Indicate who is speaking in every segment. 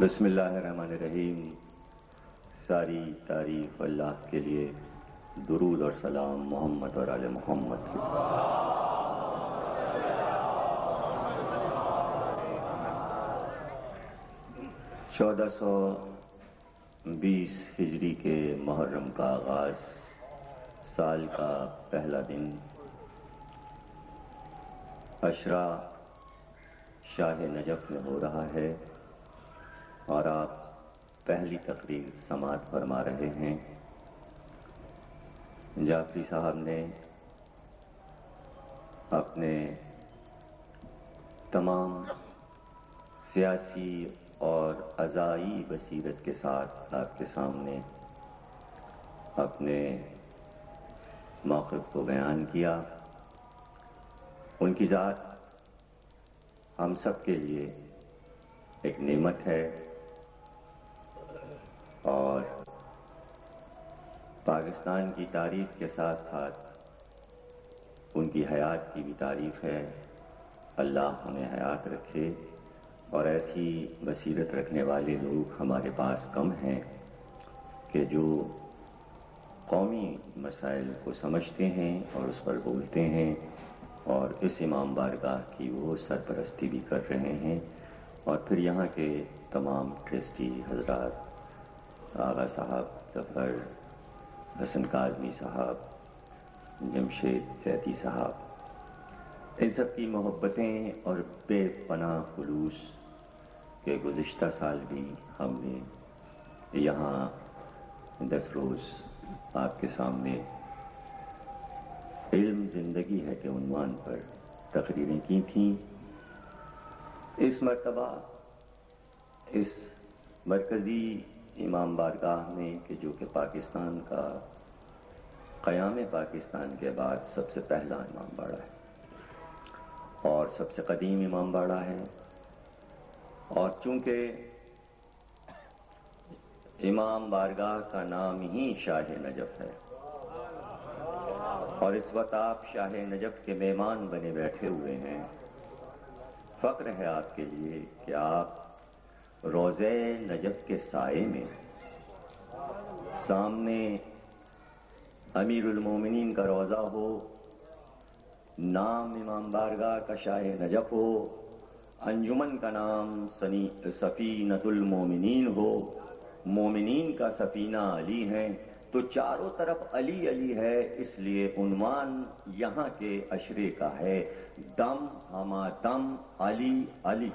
Speaker 1: بسم اللہ الرحمن الرحیم۔ ساری تعریف اللہ کے لیے، درود اور سلام محمد اور آل محمد کی۔ 1420 ہجری کے محرم کا آغاز، سال کا پہلا دن، عشرہ شاہ نجف میں ہو رہا ہے اور آپ پہلی تقریر سماعت فرما رہے ہیں۔ جعفری صاحب نے اپنے تمام سیاسی اور عزائی بصیرت کے ساتھ آپ کے سامنے اپنے موقف کو بیان کیا۔ ان کی ذات ہم سب کے لیے ایک نعمت ہے اور پاکستان کی تعریف کے ساتھ ساتھ ان کی حیات کی بھی تعریف ہے۔ اللہ ہمیں حیات رکھے اور ایسی بصیرت رکھنے والے لوگ ہمارے پاس کم ہیں کہ جو قومی مسائل کو سمجھتے ہیں اور اس پر بولتے ہیں، اور اس امام بارگاہ کی وہ سرپرستی بھی کر رہے ہیں، اور پھر یہاں کے تمام ٹرسٹی حضرات، آغا صاحب، ظفر، حسن کاظمی صاحب، جمشید زیدی صاحب، ان سب کی محبتیں اور بے پناہ خلوص کہ گزشتہ سال بھی ہم نے یہاں 10 روز آپ کے سامنے علم زندگی ہے کے عنوان پر تقریریں کی تھیں۔ اس مرتبہ اس مرکزی امام بارگاہ میں کہ جو کہ پاکستان کا قیام پاکستان کے بعد سب سے پہلا امام باڑہ ہے اور سب سے قدیم امام باڑہ ہے، اور چونکہ امام بارگاہ کا نام ہی شاہ نجف ہے اور اس وقت آپ شاہ نجف کے مہمان بنے بیٹھے ہوئے ہیں، فخر ہے آپ کے لیے کہ آپ روضہ نجف کے سائے میں سامنے امیر المومنین کا روضہ ہو، نام امام بارگاہ کا شاہ نجف ہو، انجمن کا نام سفینۃ المومنین ہو، مومنین کا سفینہ علی ہیں، تو چاروں طرف علی علی ہے، اس لیے عنوان یہاں کے عشرے کا ہے دم ہما دم علی علی۔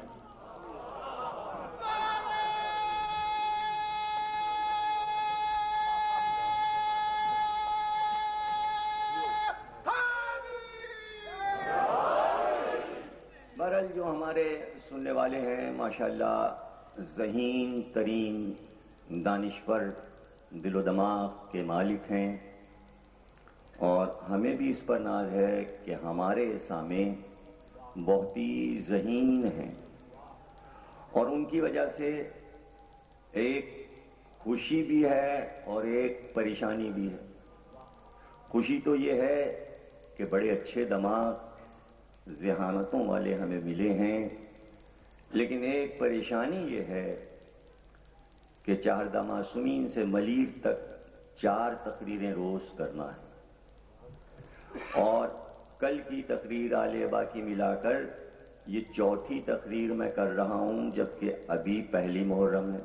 Speaker 1: بہرحال جو ہمارے سننے والے ہیں ماشاءاللہ ذہین ترین دانشور دل و دماغ کے مالک ہیں، اور ہمیں بھی اس پر ناز ہے کہ ہمارے سامنے بہت ہی ذہین ہیں، اور ان کی وجہ سے ایک خوشی بھی ہے اور ایک پریشانی بھی ہے۔ خوشی تو یہ ہے کہ بڑے اچھے دماغ ذہانتوں والے ہمیں ملے ہیں، لیکن ایک پریشانی یہ ہے کہ چہاردہ معصومین سے ملیر تک 4 تقریریں روز کرنا ہے، اور کل کی تقریر عالیہ کی ملا کر یہ 4تھی تقریر میں کر رہا ہوں، جبکہ ابھی پہلی محرم ہے،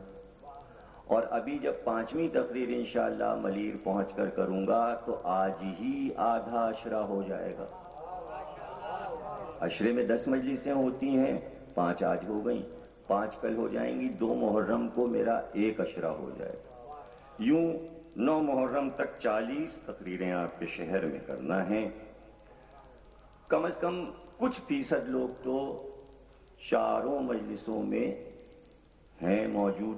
Speaker 1: اور ابھی جب 5ویں تقریر انشاءاللہ ملیر پہنچ کر کروں گا تو آج ہی آدھا عشرہ ہو جائے گا۔ عشرے میں 10 مجلسیں ہوتی ہیں، 5 آج ہو گئیں، 5 کل ہو جائیں گی، 2 محرم کو میرا 1 عشرہ ہو جائے گا۔ یوں 9 محرم تک 40 تقریریں آپ کے شہر میں کرنا ہے۔ کم از کم کچھ فیصد لوگ تو چاروں مجلسوں میں ہیں موجود،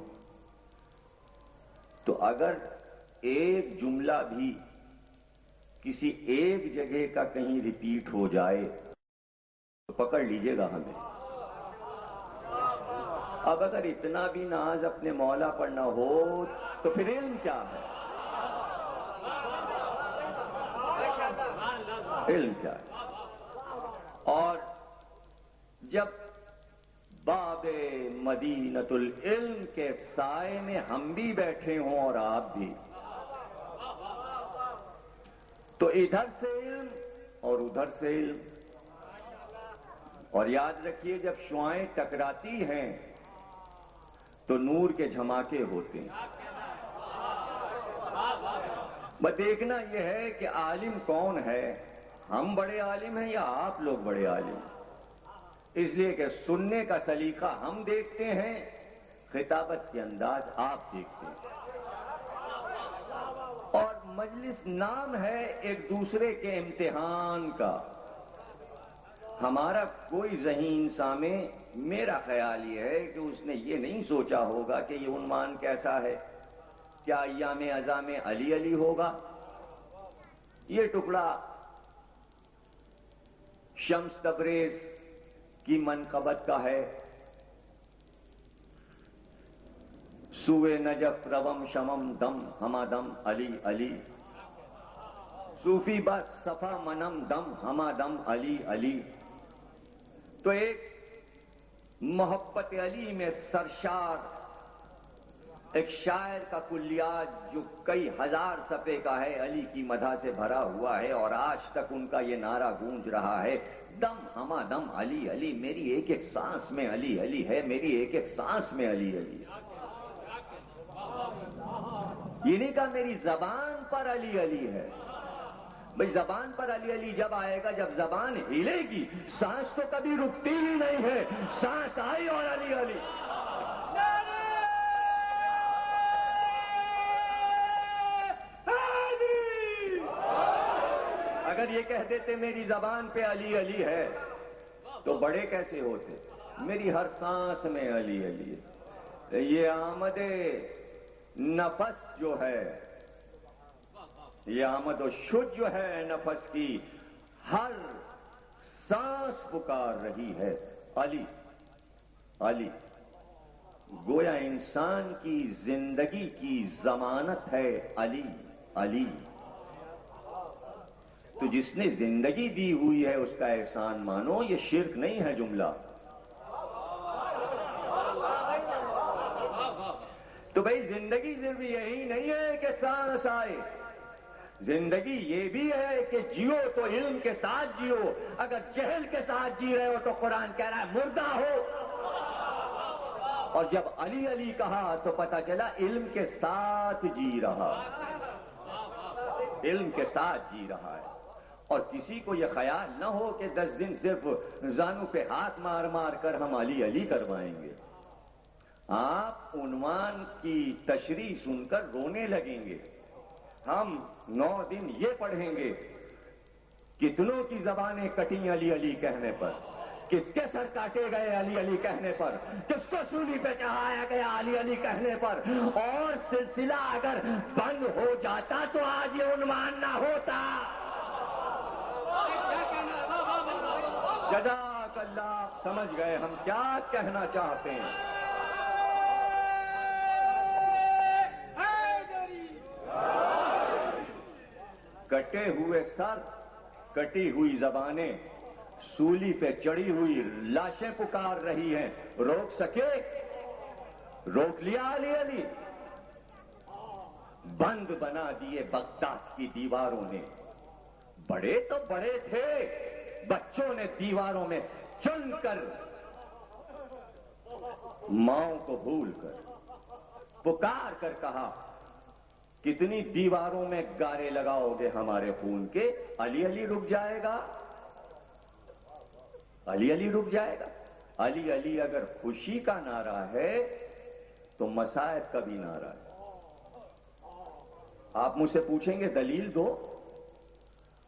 Speaker 1: تو اگر ایک جملہ بھی کسی ایک جگہ کا کہیں ریپیٹ ہو جائے تو پکڑ لیجئے گا ہمیں۔ اب اگر اتنا بھی ناز اپنے مولا پر نہ ہو تو پھر علم کیا ہے؟ علم کیا ہے؟ اور جب باب مدینۃ العلم کے سائے میں ہم بھی بیٹھے ہوں اور آپ بھی، تو ادھر سے علم اور ادھر سے علم. اور یاد رکھیے جب شعائیں ٹکراتی ہیں تو نور کے جھماکے ہوتے ہیں. بس دیکھنا یہ ہے کہ عالم کون ہے، ہم بڑے عالم ہیں یا آپ لوگ بڑے عالم ہیں. اس لیے کہ سننے کا سلیقہ ہم دیکھتے ہیں، خطابت کے انداز آپ دیکھتے ہیں. اور مجلس نام ہے ایک دوسرے کے امتحان کا. ہمارا کوئی ذہین سامع، میرا خیال یہ ہے کہ اس نے یہ نہیں سوچا ہوگا کہ یہ عنوان کیسا ہے، کیا ایام ازاں میں علی علی ہوگا. یہ ٹکڑا شمس تبریز کی منقبت کا ہے. سوئے نجف روم شمم دم ہما دم علی علی، صوفی بس صفا منم دم ہما دم علی علی. تو ایک محبت علی میں سرشار ایک شاعر کا کلیات جو کئی ہزار صفحے کا ہے، علی کی مدح سے بھرا ہوا ہے، اور آج تک ان کا یہ نعرہ گونج رہا ہے، دم ہما دم علی علی. میری ایک ایک سانس میں علی علی ہے، میری ایک ایک سانس میں علی علی. یہ نہیں کہا میری زبان پر علی علی ہے. بھئی زبان پر علی علی جب آئے گا جب زبان ہلے گی. سانس تو کبھی رکتی ہی نہیں ہے، سانس آئی اور علی علی. اگر یہ کہہ دیتے میری زبان پہ علی علی ہے تو بڑے کیسے ہوتے. میری ہر سانس میں علی علی ہے. یہ آمد نفس جو ہے، یہ آمد و شد جو ہے نفس کی، ہر سانس پکار رہی ہے علی علی. گویا انسان کی زندگی کی ضمانت ہے علی علی. تو جس نے زندگی دی ہوئی ہے اس کا احسان مانو. یہ شرک نہیں ہے جملہ. تو بھئی زندگی صرف یہی نہیں ہے کہ سانس آئے، زندگی یہ بھی ہے کہ جیو تو علم کے ساتھ جیو. اگر جہل کے ساتھ جی رہے ہو تو قرآن کہہ رہا ہے مردہ ہو. اور جب علی علی کہا تو پتہ چلا علم کے ساتھ جی رہا، علم کے ساتھ جی رہا ہے. اور کسی کو یہ خیال نہ ہو کہ 10 دن صرف زانو پہ ہاتھ مار مار کر ہم علی علی کروائیں گے. آپ عنوان کی تشریح سن کر رونے لگیں گے. ہم 9 دن یہ پڑھیں گے کتنوں کی زبانیں کٹیں علی علی کہنے پر، کس کے سر کاٹے گئے علی علی کہنے پر، کس کو سولی پہ چڑھایا گیا علی علی کہنے پر. اور سلسلہ اگر بند ہو جاتا تو آج یہ عنوان نہ ہوتا. جزاک اللہ. سمجھ گئے ہم کیا کہنا چاہتے ہیں. کٹے ہوئے سر، کٹی ہوئی زبانیں، سولی پہ چڑھی ہوئی لاشیں پکار رہی ہیں. روک سکے؟ روک لیا علی علی. بند بنا دیے بغداد کی دیواروں نے. بڑے تو بڑے تھے، بچوں نے دیواروں میں چن کر ماؤں کو بھول کر پکار کر کہا کتنی دیواروں میں گارے لگاؤ گے ہمارے خون کے. علی علی رک جائے گا، علی علی رک جائے گا. علی علی اگر خوشی کا نعرہ ہے تو مصائب کا بھی نعرہ ہے. آپ مجھ سے پوچھیں گے دلیل دو.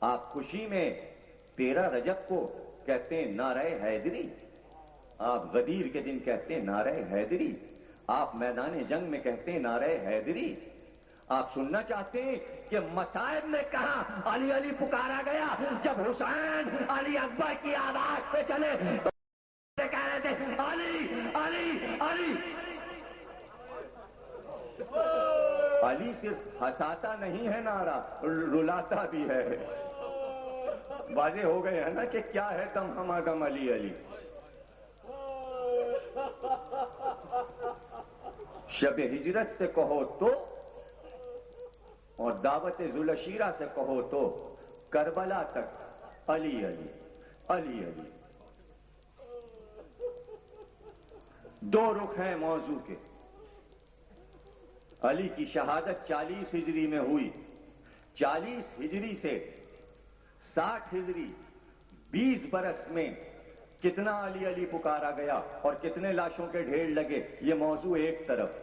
Speaker 1: آپ خوشی میں 13 رجب کو کہتے ہیں نعرہ حیدری، آپ غدیر کے دن کہتے ہیں نعرہ حیدری، آپ میدان جنگ میں کہتے ہیں نعرہ حیدری. آپ سننا چاہتے ہیں کہ مصائب میں کہاں علی علی پکارا گیا؟ جب حسین علی اکبر کی آواز پہ چلے تو کہہ رہے تھے علی علی علی. علی صرف ہنساتا نہیں ہے نعرہ، رلاتا بھی ہے. واضح ہو گئے ہے نا کہ کیا ہے دم ہما دم علی علی. شب ہجرت سے کہو تو اور دعوت ذوالعشیرہ سے کہو تو کربلا تک علی علی علی علی. دو رخ ہیں موضوع کے. علی کی شہادت 40 ہجری میں ہوئی. 40 ہجری سے 60 ہجری 20 برس میں کتنا علی علی پکارا گیا اور کتنے لاشوں کے ڈھیر لگے، یہ موضوع ایک طرف.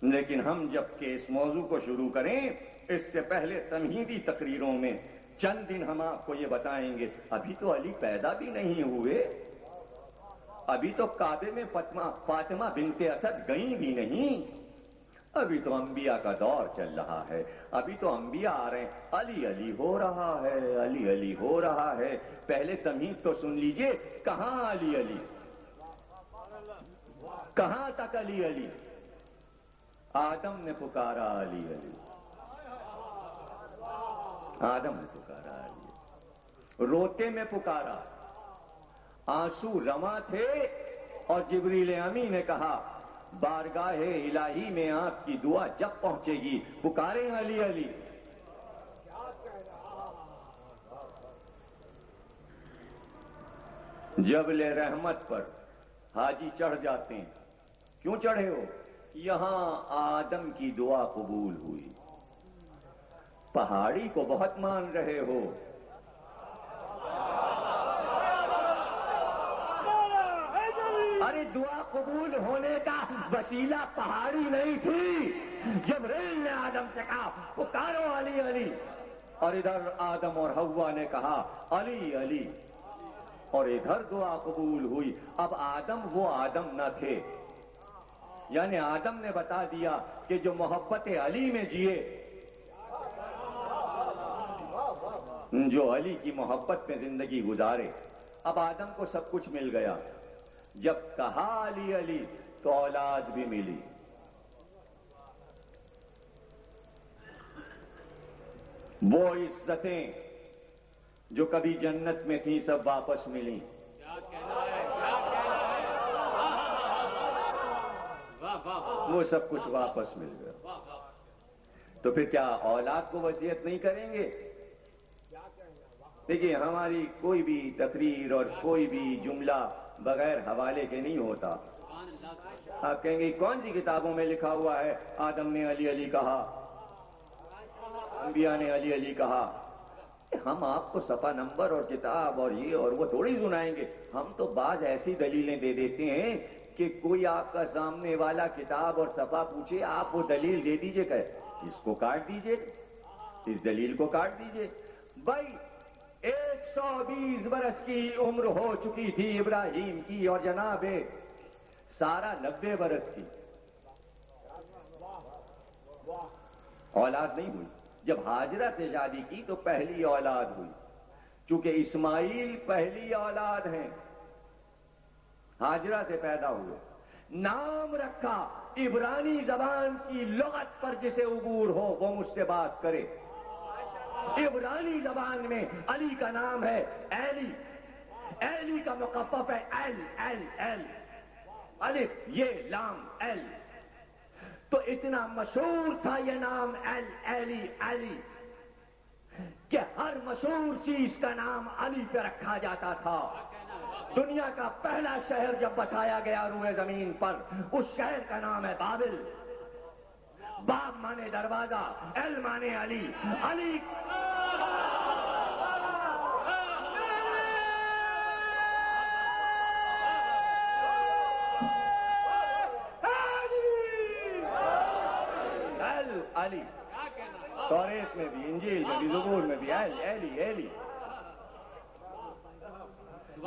Speaker 1: لیکن ہم جب کہ اس موضوع کو شروع کریں اس سے پہلے تمہیدی تقریروں میں چند دن ہم آپ کو یہ بتائیں گے ابھی تو علی پیدا بھی نہیں ہوئے، ابھی تو کعبے میں فاطمہ بنت اسد گئیں بھی نہیں، ابھی تو انبیاء کا دور چل رہا ہے، ابھی تو انبیاء آ رہے ہیں. علی علی ہو رہا ہے، علی علی ہو رہا ہے. پہلے تمہید تو سن لیجئے، کہاں علی علی، کہاں تک علی علی. آدم نے پکارا علی علی، آدم نے پکارا علی علی، روتے میں پکارا، آنسو رواں تھے اور جبریل امی نے کہا بارگاہ الہی میں آپ کی دعا جب پہنچے گی پکاریں علی علی. جبل رحمت پر حاجی چڑھ جاتے ہیں. کیوں چڑھے ہو؟ یہاں آدم کی دعا قبول ہوئی. پہاڑی کو بہت مان رہے ہو، ارے دعا قبول ہونے کا وسیلہ پہاڑی نہیں تھی. جبریل نے آدم سے کہا پکارو علی علی، اور ادھر آدم اور حوا نے کہا علی علی، اور ادھر دعا قبول ہوئی. اب آدم وہ آدم نہ تھے، یعنی آدم نے بتا دیا کہ جو محبت علی میں جیے، جو علی کی محبت میں زندگی گزارے. اب آدم کو سب کچھ مل گیا. جب کہا علی علی تو اولاد بھی ملی. وہ عزتیں جو کبھی جنت میں تھیں سب واپس ملی. وہ سب کچھ واپس مل گیا. تو پھر کیا اولاد کو وصیت نہیں کریں گے؟ دیکھیے ہماری کوئی بھی تقریر اور کوئی بھی جملہ بغیر حوالے کے نہیں ہوتا. آپ کہیں گے کون سی کتابوں میں لکھا ہوا ہے آدم نے علی علی کہا، انبیاء نے علی علی کہا؟ ہم آپ کو صفحہ نمبر اور کتاب اور یہ اور وہ تھوڑی سنائیں گے. ہم تو بعض ایسی دلیلیں دے دیتے ہیں کہ کوئی آپ کا سامنے والا کتاب اور صفحہ پوچھے آپ وہ دلیل دے دیجئے، کہ اس کو کاٹ دیجئے، اس دلیل کو کاٹ دیجئے. بھائی 120 برس کی عمر ہو چکی تھی ابراہیم کی اور جناب سارا 90 برس کی. اولاد نہیں ہوئی. جب ہاجرہ سے شادی کی تو پہلی اولاد ہوئی. چونکہ اسماعیل پہلی اولاد ہیں، ہاجرہ سے پیدا ہوئے. نام رکھا عبرانی زبان کی لغت پر جسے عبور ہو وہ مجھ سے بات کرے. عبرانی زبان میں علی کا نام ہے ایلی، ایلی کا مخفف ہے ایل ایل ایل، الف یہ لام ایل. تو اتنا مشہور تھا یہ نام ایل ایلی علی کہ ہر مشہور چیز کا نام علی پہ رکھا جاتا تھا. دنیا کا پہلا شہر جب بسایا گیا روئے زمین پر اس شہر کا نام ہے بابل. باب مانے دروازہ، ایل مانے علی. علی علی توریت میں بھی، انجیل میں بھی، زبور میں بھی ایلی ایلی.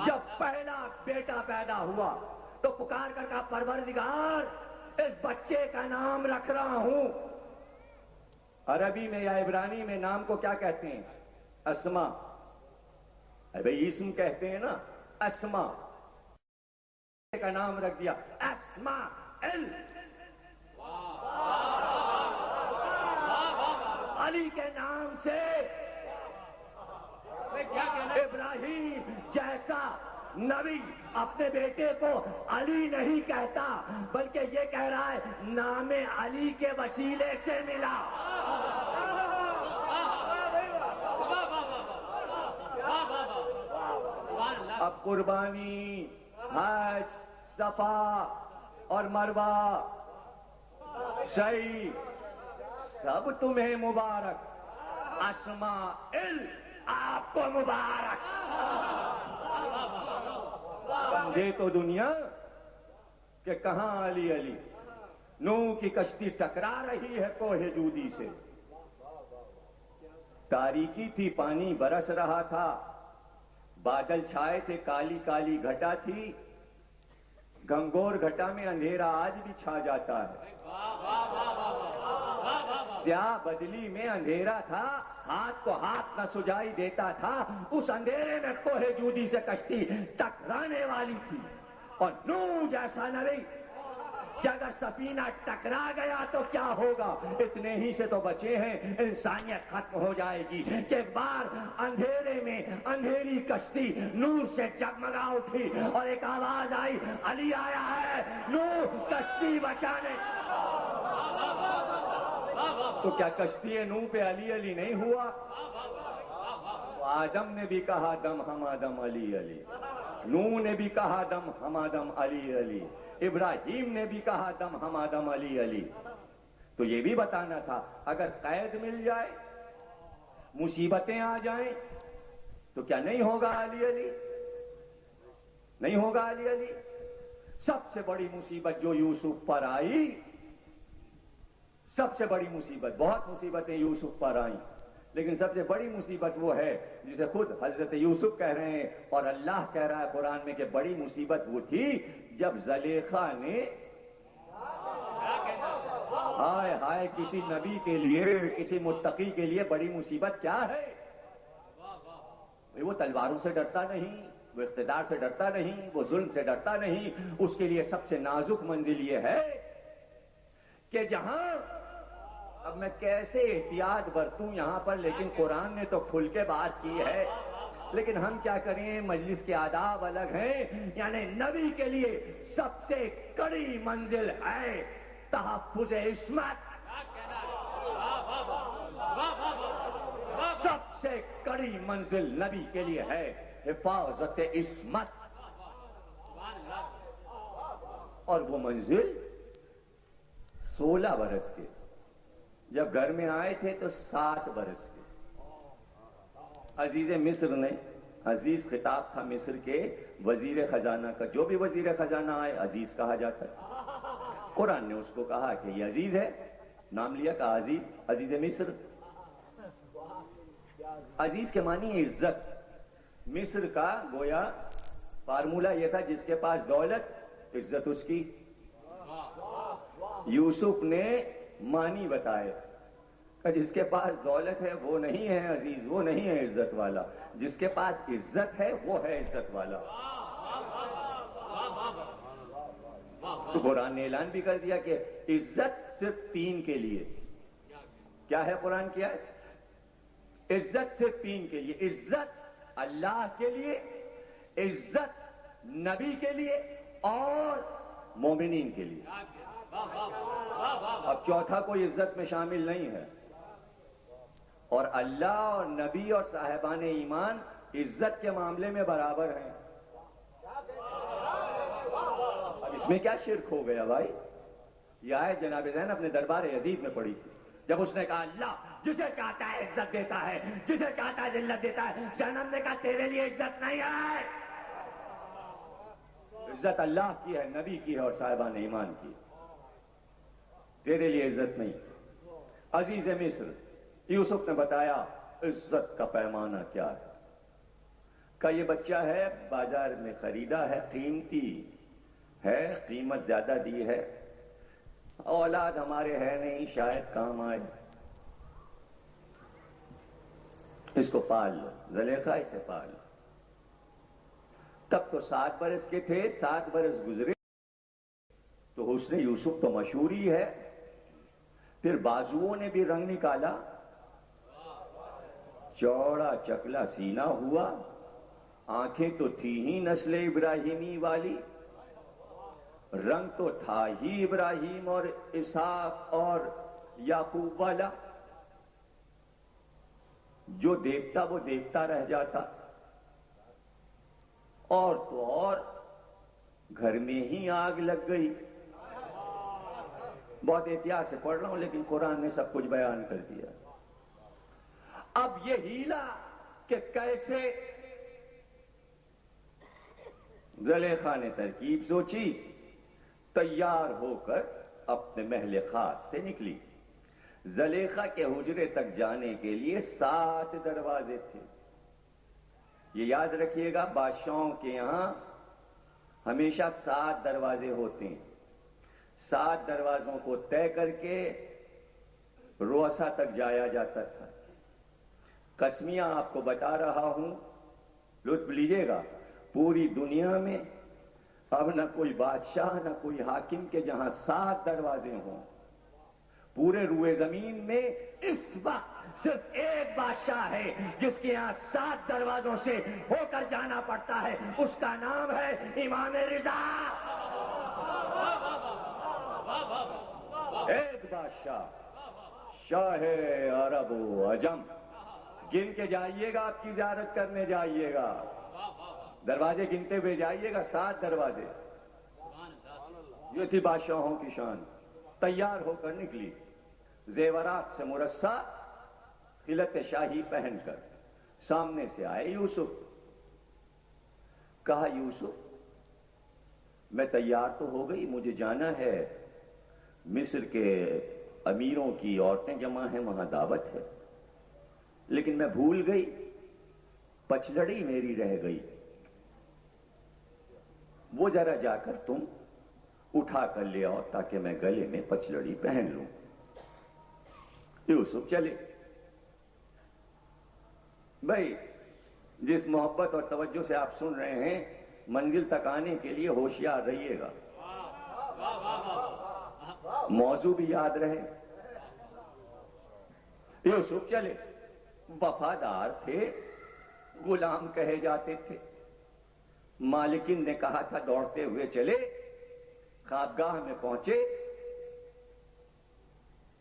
Speaker 1: جب پہلا بیٹا پیدا ہوا تو پکار کر کہا پروردگار اس بچے کا نام رکھ رہا ہوں. عربی میں یا عبرانی میں نام کو کیا کہتے ہیں؟ اسما. بھئی اسم کہتے ہیں نا، اسما کا نام رکھ دیا اسما ایل. علی کے نام سے ابراہیم جیسا نبی اپنے بیٹے کو علی نہیں کہتا بلکہ یہ کہہ رہا ہے نام علی کے وسیلے سے ملا. اب قربانی، حج، صفا اور مروہ، سعی، سب تمہیں مبارک. اسماعیل آپ کو مبارک. سمجھے تو دنیا کہ کہاں علی علی. نوح کی کشتی ٹکرا رہی ہے کوہ جودی سے. تاریکی تھی، پانی برس رہا تھا، بادل چھائے تھے، کالی کالی گھٹا تھی. گنگور گھٹا میں اندھیرا آج بھی چھا جاتا ہے. سیاہ بدلی میں اندھیرا تھا، ہاتھ کو ہاتھ نہ سجائی دیتا تھا. اس اندھیرے میں کوہ جودی سے کشتی ٹکرانے والی تھی. اور نوح جیسا نبی کہ اگر سفینہ ٹکرا گیا تو کیا ہوگا؟ اتنے ہی سے تو بچے ہیں، انسانیت ختم ہو جائے گی. کہ ایک بار اندھیرے میں اندھیری کشتی نور سے جگمگا اٹھی اور ایک آواز آئی، علی آیا ہے نوح کشتی بچانے. تو کیا کشتی نوح پہ علی علی نہیں ہوا؟ آدم نے بھی کہا دم ہم آدم علی علی، نوح نے بھی کہا دم ہم آدم علی علی، ابراہیم نے بھی کہا دم ہم آدم علی علی. تو یہ بھی بتانا تھا اگر قید مل جائے، مصیبتیں آ جائیں تو کیا نہیں ہوگا علی علی؟ نہیں ہوگا علی علی. سب سے بڑی مصیبت جو یوسف پر آئی، سب سے بڑی مصیبت، بہت مصیبتیں یوسف پر آئیں، لیکن سب سے بڑی مصیبت وہ ہے جسے خود حضرت یوسف کہہ رہے ہیں اور اللہ کہہ رہا ہے قرآن میں کہ بڑی مصیبت وہ تھی جب زلیخا نے، ہائے ہائے کسی نبی کے لیے، کسی متقی کے لیے بڑی مصیبت کیا ہے؟ وہ تلواروں سے ڈرتا نہیں، وہ اقتدار سے ڈرتا نہیں، وہ ظلم سے ڈرتا نہیں. اس کے لیے سب سے نازک منزل یہ ہے کہ جہاں، اب میں کیسے احتیاط برتوں یہاں پر، لیکن قرآن نے تو کھل کے بات کی ہے. لیکن ہم کیا کریں، مجلس کے آداب الگ ہیں. یعنی نبی کے لیے سب سے کڑی منزل ہے تحفظ عصمت. سب سے کڑی منزل نبی کے لیے ہے حفاظت عصمت. اور وہ منزل 16 برس کے، جب گھر میں آئے تھے تو 7 برس کے. عزیز مصر نے، عزیز خطاب تھا مصر کے وزیر خزانہ کا، جو بھی وزیر خزانہ آئے عزیز کہا جاتا ہے. قرآن نے اس کو کہا کہ یہ عزیز ہے، نام لیا کہا عزیز، عزیز مصر. عزیز کے معنی ہے عزت. مصر کا گویا فارمولہ یہ تھا جس کے پاس دولت عزت اس کی. یوسف نے معنی بتائے کہ جس کے پاس دولت ہے وہ نہیں ہے عزیز، وہ نہیں ہے عزت والا. جس کے پاس عزت ہے وہ ہے عزت والا. تو قرآن نے اعلان بھی کر دیا کہ عزت صرف 3 کے لیے. کیا ہے قرآن کیا ہے؟ عزت صرف 3 کے لیے. عزت اللہ کے لیے، عزت نبی کے لیے اور مومنین کے لیے. اب چوتھا کوئی عزت میں شامل نہیں ہے. اور اللہ اور نبی اور صاحبان ایمان عزت کے معاملے میں برابر ہیں. اب اس میں کیا شرک ہو گیا بھائی؟ یہ آیت جناب زین اپنے دربار یزید میں پڑھی تھی جب اس نے کہا اللہ جسے چاہتا ہے عزت دیتا ہے، جسے چاہتا ہے ذلت دیتا ہے. زینب نے کہا تیرے لیے عزت نہیں ہے، عزت اللہ کی ہے، نبی کی ہے اور صاحبان ایمان کی. تیرے لیے عزت نہیں. عزیز مصر یوسف نے بتایا عزت کا پیمانہ کیا ہے. کہ یہ بچہ ہے، بازار میں خریدا ہے، قیمتی ہے، قیمت زیادہ دی ہے، اولاد ہمارے ہے نہیں، شاید کام آئے، اس کو پال لو. زلیخا اسے پال لو. تب تو 7 برس کے تھے. 7 برس گزرے تو حسن یوسف تو مشہور ہی ہے. پھر بازوؤں نے بھی رنگ نکالا، چوڑا چکلا سینہ ہوا، آنکھیں تو تھی ہی نسل ابراہیمی والی، رنگ تو تھا ہی ابراہیم اور اسحاق اور یعقوب والا، جو دیکھتا وہ دیکھتا رہ جاتا۔ اور تو اور گھر میں ہی آگ لگ گئی۔ بہت احتیاط سے پڑھ رہا ہوں لیکن قرآن نے سب کچھ بیان کر دیا۔ اب یہ ہیلا کہ کیسے زلیخا نے ترکیب سوچی، تیار ہو کر اپنے محل خاص سے نکلی۔ زلیخا کے حجرے تک جانے کے لیے 7 دروازے تھے۔ یہ یاد رکھیے گا، بادشاہوں کے یہاں ہمیشہ 7 دروازے ہوتے ہیں۔ 7 دروازوں کو طے کر کے رؤسا تک جایا جاتا تھا۔ قسمیہ آپ کو بتا رہا ہوں، لطف لیجیے گا، پوری دنیا میں اب نہ کوئی بادشاہ نہ کوئی حاکم کے جہاں 7 دروازے ہوں۔ پورے روئے زمین میں اس وقت صرف ایک بادشاہ ہے جس کے یہاں 7 دروازوں سے ہو کر جانا پڑتا ہے، اس کا نام ہے امام رضا۔ ایک بادشاہ، شاہ عرب و عجم، گن کے جائیے گا، آپ کی زیارت کرنے جائیے گا، دروازے گنتے ہوئے جائیے گا، 7 دروازے۔ یہ تھی بادشاہوں کی شان۔ تیار ہو کر نکلی، زیورات سے مرصع، خلعت شاہی پہن کر۔ سامنے سے آئے یوسف۔ کہا یوسف میں تیار تو ہو گئی، مجھے جانا ہے، مصر کے امیروں کی عورتیں جمع ہیں، وہاں دعوت ہے، لیکن میں بھول گئی، پچلڑی میری رہ گئی، وہ ذرا جا کر تم اٹھا کر لے آؤ تاکہ میں گلے میں پچلڑی پہن لوں۔ یوسف چلے۔ بھائی جس محبت اور توجہ سے آپ سن رہے ہیں، منزل تک آنے کے لیے ہوشیار رہیے گا، موضوع بھی یاد رہے۔ یوسف چلے، وفادار تھے، غلام کہے جاتے تھے۔ مالکن نے کہا تھا دوڑتے ہوئے چلے، خوابگاہ میں پہنچے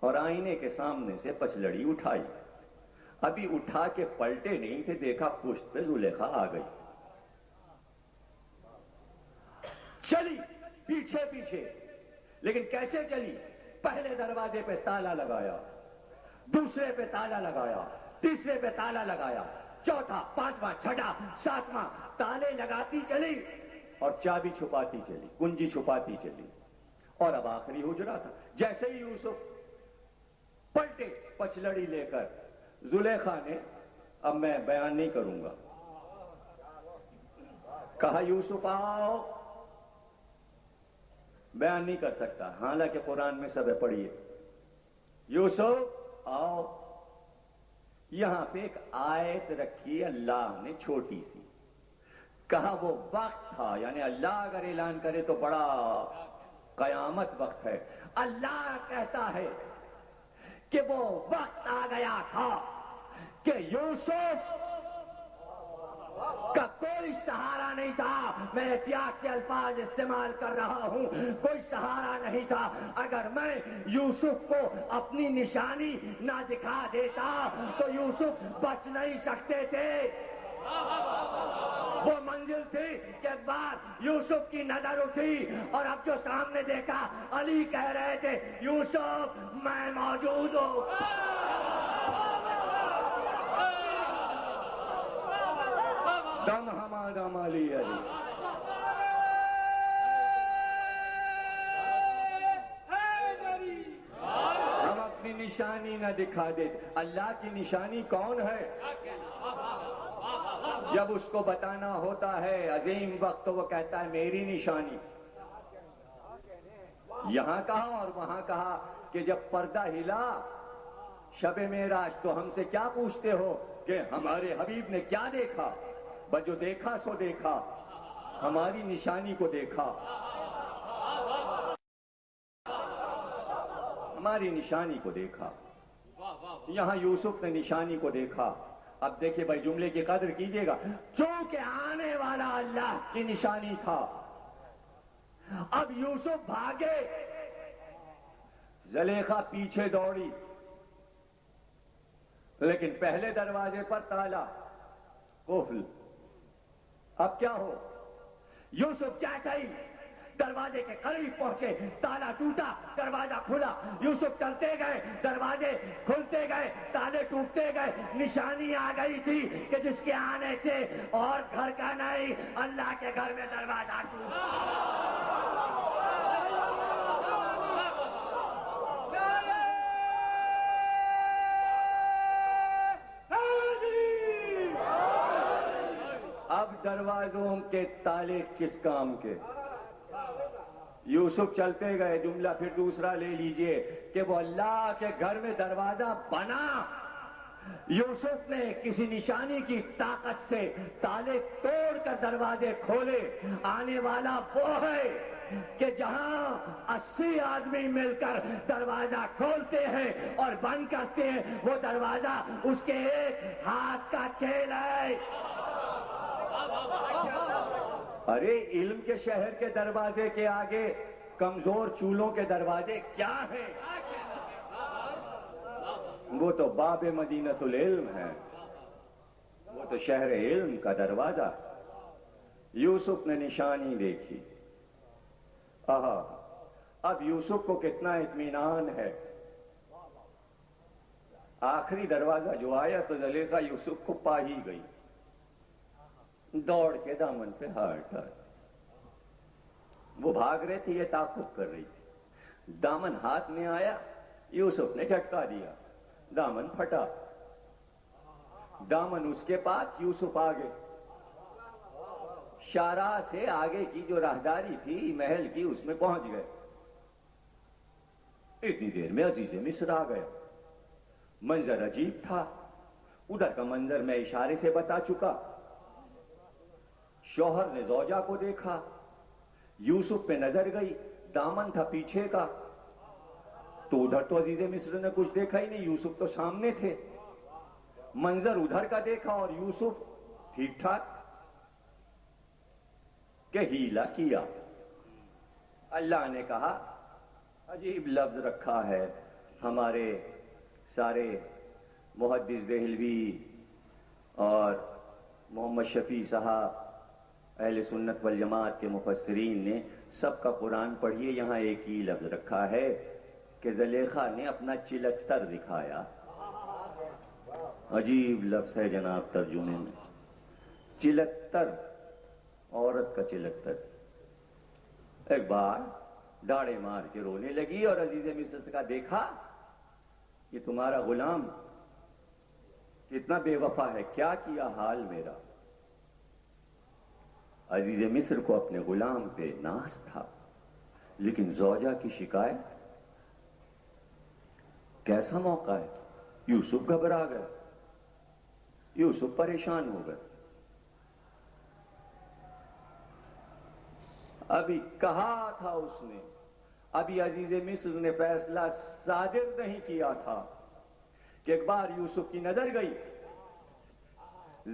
Speaker 1: اور آئینے کے سامنے سے پچلڑی اٹھائی۔ ابھی اٹھا کے پلٹے نہیں تھے، دیکھا پشت پہ زلیخا آ گئی۔ چلی پیچھے پیچھے، لیکن کیسے چلی؟ پہلے دروازے پہ تالا لگایا، دوسرے پہ تالا لگایا، تیسرے پہ تالا لگایا، چوتھا، پانچواں، چھٹا، ساتواں، تالے لگاتی چلی اور چابی چھپاتی چلی، کنجی چھپاتی چلی، اور اب آخری حجرہ تھا۔ جیسے ہی یوسف پلٹے پچلڑی لے کر، زلیخا نے، اب میں بیان نہیں کروں گا، کہا یوسف آؤ۔ بیان نہیں کر سکتا، حالانکہ قرآن میں سب ہے، پڑھیے، یوسف آؤ۔ یہاں پہ ایک آیت رکھی اللہ نے چھوٹی سی، کہا وہ وقت تھا، یعنی اللہ اگر اعلان کرے تو بڑا قیامت وقت ہے۔ اللہ کہتا ہے کہ وہ وقت آ گیا تھا کہ یوسف کا کوئی سہارا نہیں تھا۔ میں احتیاط سے الفاظ استعمال کر رہا ہوں، کوئی سہارا نہیں تھا۔ اگر میں یوسف کو اپنی نشانی نہ دکھا دیتا تو یوسف بچ نہیں سکتے تھے۔ وہ منزل تھی کہ ایک بار یوسف کی نظر اٹھی اور اب جو سامنے دیکھا، علی کہہ رہے تھے یوسف میں موجود ہوں۔ دم ہمارا مالی علی۔ ہم اپنی نشانی نہ دکھا دے۔ اللہ کی نشانی کون ہے؟ جب اس کو بتانا ہوتا ہے عظیم وقت تو وہ کہتا ہے میری نشانی۔ یہاں کہا اور وہاں کہا کہ جب پردہ ہلا شب معراج تو ہم سے کیا پوچھتے ہو کہ ہمارے حبیب نے کیا دیکھا؟ بس جو دیکھا سو دیکھا، ہماری نشانی کو دیکھا، ہماری نشانی کو دیکھا۔ یہاں یوسف نے نشانی کو دیکھا، اب دیکھیے بھائی جملے کی قدر کیجئے گا. چونکہ آنے والا اللہ کی نشانی تھا. اب یوسف بھاگے, زلیخا پیچھے دوڑی, لیکن پہلے دروازے پر تالا قفل. اب کیا ہو؟ یوسف جیسا ہی دروازے کے قریب پہنچے, تالا ٹوٹا, دروازہ کھلا. یوسف چلتے گئے, دروازے کھلتے گئے, تالے ٹوٹتے گئے. نشانی آ گئی تھی کہ جس کے آنے سے اور گھر کا نہیں, اللہ کے گھر میں دروازہ ٹوٹا. اب دروازوں کے تالے کس کام کے؟ یوسف چلتے گئے. جملہ پھر دوسرا لے لیجئے کہ وہ اللہ کے گھر میں دروازہ بنا. یوسف نے کسی نشانی کی طاقت سے تالے توڑ کر دروازے کھولے. آنے والا وہ ہے کہ جہاں 80 آدمی مل کر دروازہ کھولتے ہیں اور بند کرتے ہیں, وہ دروازہ اس کے ایک ہاتھ کا کھیل ہے. ارے علم کے شہر کے دروازے کے آگے کمزور چولوں کے دروازے کیا ہیں؟ وہ تو باب مدینۃ العلم ہے, وہ تو شہر علم کا دروازہ. یوسف نے نشانی دیکھی. اب یوسف کو کتنا اطمینان ہے. آخری دروازہ جو آیا تو زلیخا یوسف کو پا ہی گئی. دوڑ کے دامن پہ ہاتھ ڈال. وہ بھاگ رہے تھے, یہ تعاقب کر رہی تھی. دامن ہاتھ میں آیا, یوسف نے جھٹکا دیا, دامن پھٹا. دامن اس کے پاس, یوسف آگے. شاہراہ سے آگے کی جو راہداری تھی محل کی, اس میں پہنچ گئے. اتنی دیر میں عزیز مصر آ گیا. منظر عجیب تھا. ادھر کا منظر میں اشارے سے بتا چکا. شوہر نے زوجہ کو دیکھا, یوسف پہ نظر گئی, دامن تھا پیچھے کا. تو ادھر تو عزیز مصر نے کچھ دیکھا ہی نہیں, یوسف تو سامنے تھے. منظر ادھر کا دیکھا اور یوسف ٹھیک ٹھاک. کہ ہیلا کیا. اللہ نے کہا, عجیب لفظ رکھا ہے ہمارے سارے محدث دہلوی اور محمد شفیع صاحب اہل سنت والجماعت کے مفسرین نے, سب کا قرآن پڑھیے. یہاں ایک ہی لفظ رکھا ہے کہ زلیخا نے اپنا چلتر دکھایا. عجیب لفظ ہے جناب ترجمے میں, چلتر, عورت کا چلتر. ایک بار ڈاڑے مار کے رونے لگی اور عزیز مصر کا دیکھا کہ تمہارا غلام کتنا بے وفا ہے, کیا کیا حال میرا. عزیز مصر کو اپنے غلام پہ ناز تھا, لیکن زوجہ کی شکایت. کیسا موقع ہے. یوسف گھبرا گئے, یوسف پریشان ہو گئے. ابھی کہا تھا اس نے, ابھی عزیز مصر نے فیصلہ صادر نہیں کیا تھا کہ ایک بار یوسف کی نظر گئی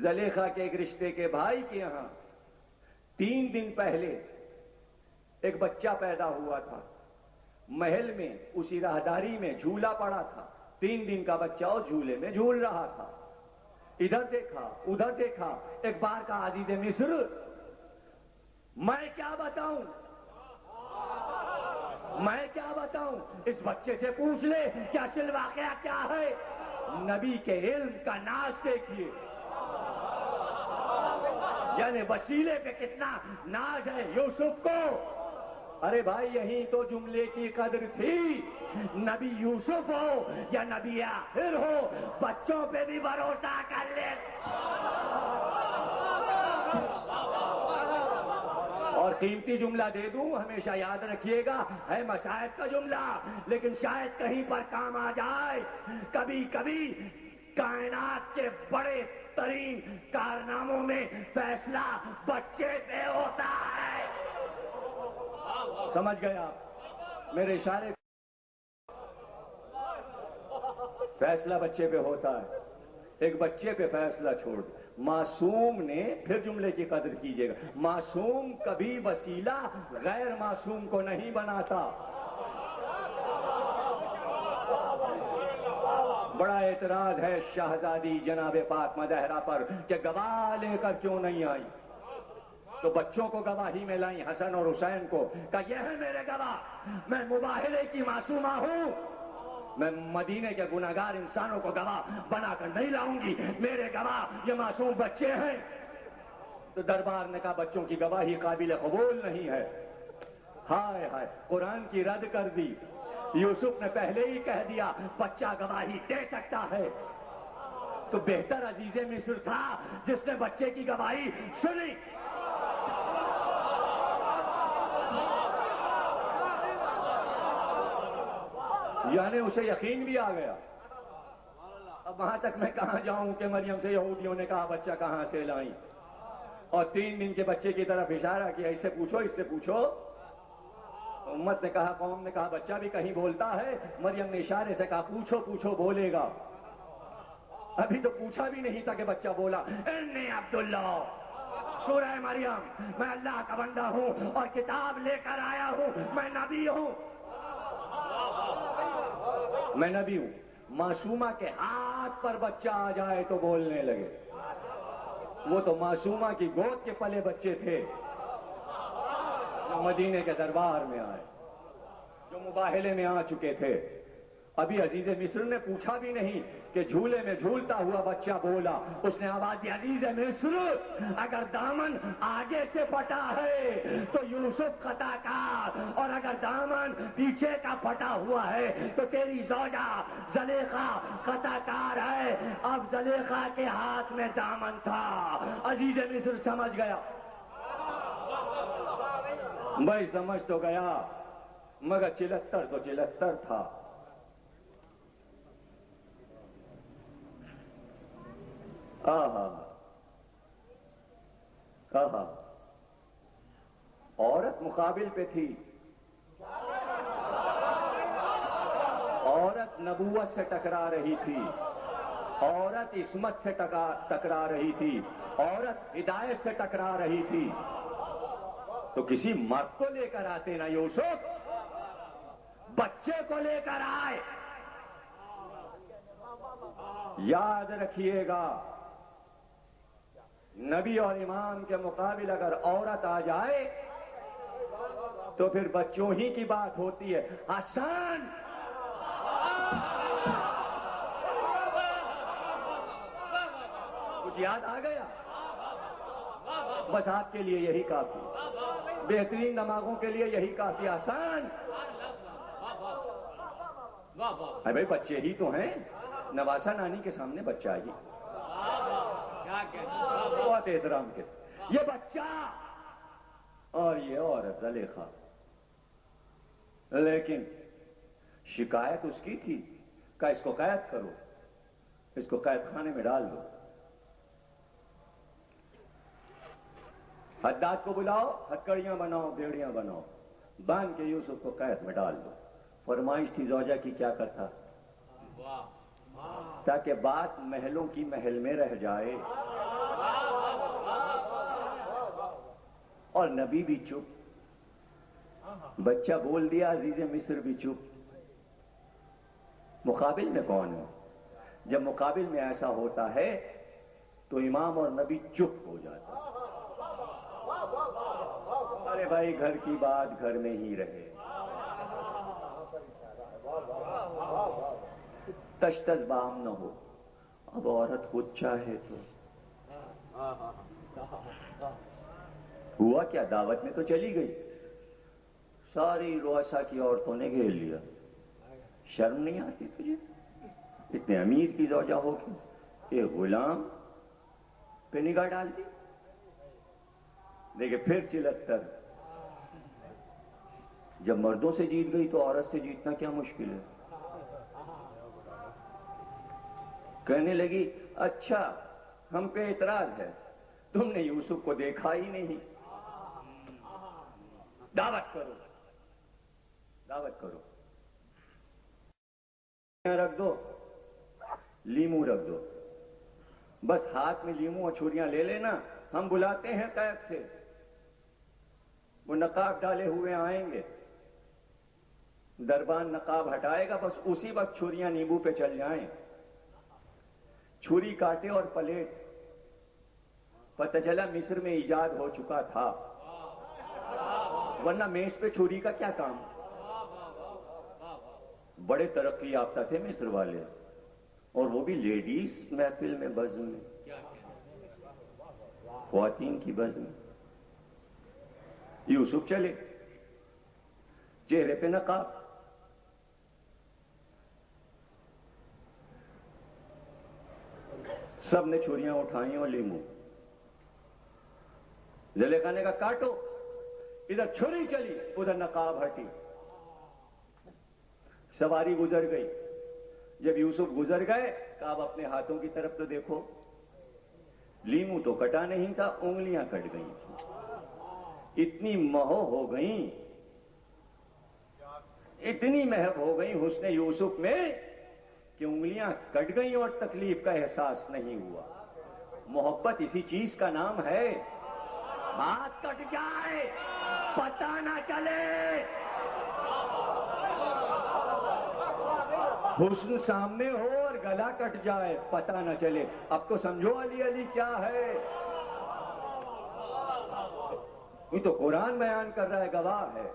Speaker 1: زلیخا کے ایک رشتے کے بھائی کے یہاں. 3 دن پہلے ایک بچہ پیدا ہوا تھا. محل میں اسی راہداری میں جھولا پڑا تھا. 3 دن کا بچہ اور جھولے میں جھول رہا تھا. ادھر دیکھا ادھر دیکھا. ایک بار کا عزیز مصر, میں کیا بتاؤں, میں کیا بتاؤں, اس بچے سے پوچھ لے کہ اصل واقعہ کیا ہے. نبی کے علم کا ناز دیکھیے, یعنی وسیلے پہ کتنا ناز ہے یوسف کو. ارے بھائی یہی تو جملے کی قدر تھی. نبی یوسف ہو یا نبی آخر ہو, بچوں پہ بھی بھروسہ کر لے. اور قیمتی جملہ دے دوں, ہمیشہ یاد رکھیے گا, ہے مشاہد کا جملہ, لیکن شاید کہیں پر کام آ جائے. کبھی کبھی کائنات کے بڑے ترین کارناموں میں فیصلہ بچے پہ ہوتا ہے. سمجھ گیا میرے اشارے؟ فیصلہ بچے پہ ہوتا ہے. ایک بچے پہ فیصلہ چھوڑ دو. معصوم نے، پھر جملے کی قدر کیجیے گا، معصوم کبھی وسیلہ غیر معصوم کو نہیں بناتا. بڑا اعتراض ہے شہزادی جناب فاطمہ زہرا پر کہ گواہ لے کر کیوں نہیں آئی. تو بچوں کو گواہی میں لائیں، حسن اور حسین کو، کہ یہ ہے میرے گواہ، میں مباہلے کی معصومہ ہوں، میں مدینے کے گناہگار انسانوں کو گواہ بنا کر نہیں لاؤں گی، میرے گواہ یہ معصوم بچے ہیں. تو دربار نے کہا بچوں کی گواہی قابل قبول نہیں ہے. ہائے ہائے، قرآن کی رد کر دی. یوسف نے پہلے ہی کہہ دیا بچہ گواہی دے سکتا ہے. تو بہتر عزیز مصر تھا جس نے بچے کی گواہی سنی. یعنی اسے یقین بھی آ گیا. اب وہاں تک میں کہاں جاؤں کہ مریم سے یہودیوں نے کہا بچہ کہاں سے لائیں، اور 3 دن کے بچے کی طرف اشارہ کیا، اس سے پوچھو، اس سے پوچھو. امت نے کہا، قوم نے کہا بچہ بھی کہیں بولتا ہے. مریم نے اشارے سے کہا پوچھو پوچھو، بولے گا. ابھی تو پوچھا بھی نہیں تھا کہ بچہ بولا، انی عبداللہ. سورہ مریم، میں اللہ کا بندہ ہوں اور کتاب لے کر آیا ہوں، میں نبی ہوں، میں نبی ہوں. معصومہ کے ہاتھ پر بچہ آ جائے تو بولنے لگے. وہ تو معصومہ کی گود کے پلے بچے تھے جو مدینے کے دربار میں آئے، جو مباہلے میں آ چکے تھے. ابھی عزیز مصر نے پوچھا بھی نہیں کہ جھولے میں جھولتا ہوا بچہ بولا. اس نے آواز دی، عزیز مصر اگر دامن آگے سے پھٹا ہے تو یوسف خطا کار، اور اگر دامن پیچھے کا پھٹا ہوا ہے تو تیری زوجہ زلیخا خطا کار ہے. اب زلیخا کے ہاتھ میں دامن تھا. عزیز مصر سمجھ گیا. بھائی سمجھ تو گیا، مگر چلتر تو چلتر تھا. کہا عورت مقابل پہ تھی، عورت نبوت سے ٹکرا رہی تھی، عورت عصمت سے ٹکرا رہی تھی، عورت ہدایت سے ٹکرا رہی تھی. تو کسی مرد کو لے کر آتے نا یوسف، بچے کو لے کر آئے. یاد رکھیے گا، نبی اور امام کے مقابل اگر عورت آ جائے تو پھر بچوں ہی کی بات ہوتی ہے. حسن، کچھ یاد آ گیا؟ بس آپ کے لیے یہی کافی، بہترین دماغوں کے لیے یہی کافی. حسن، ارے بھائی بچے ہی تو ہیں، نواسا نانی کے سامنے بچہ ہی، بہت احترام کے. یہ بچہ اور یہ عورت زلیخا. لیکن شکایت اس کی تھی کہ اس کو قید کرو، اس کو قید خانے میں ڈال دو. حداد کو بلاؤ، ہتکڑیاں بناؤ، بیڑیاں بناؤ، باندھ کے یوسف کو قید میں ڈال دو. فرمائش تھی زوجہ کی، کیا کرتا؟ تاکہ بات محلوں کی محل میں رہ جائے. اور نبی بھی چپ، بچہ بول دیا، عزیز مصر بھی چپ. مقابل میں کون ہے؟ جب مقابل میں ایسا ہوتا ہے تو امام اور نبی چپ ہو جاتا. ارے بھائی گھر کی بات گھر میں ہی رہے. تش تش بام نہ ہو. اب عورت خود چاہے تو ہوا کیا، دعوت میں تو چلی گئی، ساری رؤسا کی عورتوں نے گھیر لیا. شرم نہیں آتی تجھے؟ اتنے امیر کی زوجہ ہو کے ایک غلام پہ نگاہ ڈال دی. دیکھے پھر چلتر. جب مردوں سے جیت گئی تو عورت سے جیتنا کیا مشکل ہے. کہنے لگی، اچھا ہم پہ اعتراض ہے، تم نے یوسف کو دیکھا ہی نہیں، دعوت کرو، دعوت کرو، رکھ دو، لیمو رکھ دو، بس ہاتھ میں لیمو اور چھریاں لے لینا، ہم بلاتے ہیں قید سے، وہ نقاب ڈالے ہوئے آئیں گے، دربان نقاب ہٹائے گا، بس اسی وقت چھریاں نیمبو پہ چل جائیں، چھری کاٹے اور پلیٹ، پتہ چلا مصر میں ایجاد ہو چکا تھا، ورنہ میز پہ چھری کا کیا کام؟ بڑے ترقی یافتہ تھے مصر والے، اور وہ بھی لیڈیز محفل میں، بزم میں، خواتین کی بزم میں۔ یوسف چلے، چہرے پہ نقاب، سب نے چھریاں اٹھائیں اور لیمو، زلیخا نے کہا کاٹو، ادھر چھری چلی ادھر نقاب ہٹی، سواری گزر گئی، جب یوسف گزر گئے کہا اب اپنے ہاتھوں کی طرف تو دیکھو، لیمو تو کٹا نہیں تھا، انگلیاں کٹ گئی تھیں، اتنی مہو ہو گئیں، اتنی محب ہو گئی حسن یوسف میں کہ انگلیاں کٹ گئیں اور تکلیف کا احساس نہیں ہوا۔ محبت اسی چیز کا نام ہے، ہاتھ کٹ جائے پتہ نہ چلے، حسن سامنے ہو اور گلا کٹ جائے پتہ نہ چلے۔ اب تو سمجھو علی علی کیا ہے، یہ تو قرآن بیان کر رہا ہے، گواہ ہے۔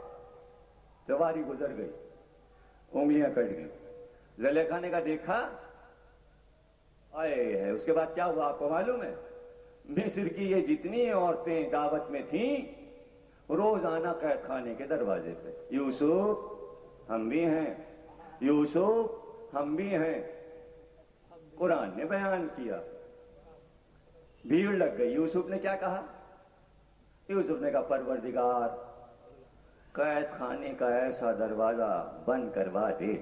Speaker 1: سواری گزر گئی، انگلیاں کٹ گئی، زلیخا نے کہا دیکھا، آئے ہے۔ اس کے بعد کیا ہوا آپ کو معلوم ہے؟ مصر کی یہ جتنی عورتیں دعوت میں تھیں روز آنا قید خانے کے دروازے پہ، یوسف ہم بھی ہیں، یوسف ہم بھی ہیں۔ قرآن نے بیان کیا، بھیڑ لگ گئی۔ یوسف نے کیا کہا؟ یوسف نے کہا پروردگار قید خانے کا ایسا دروازہ بند کروا دے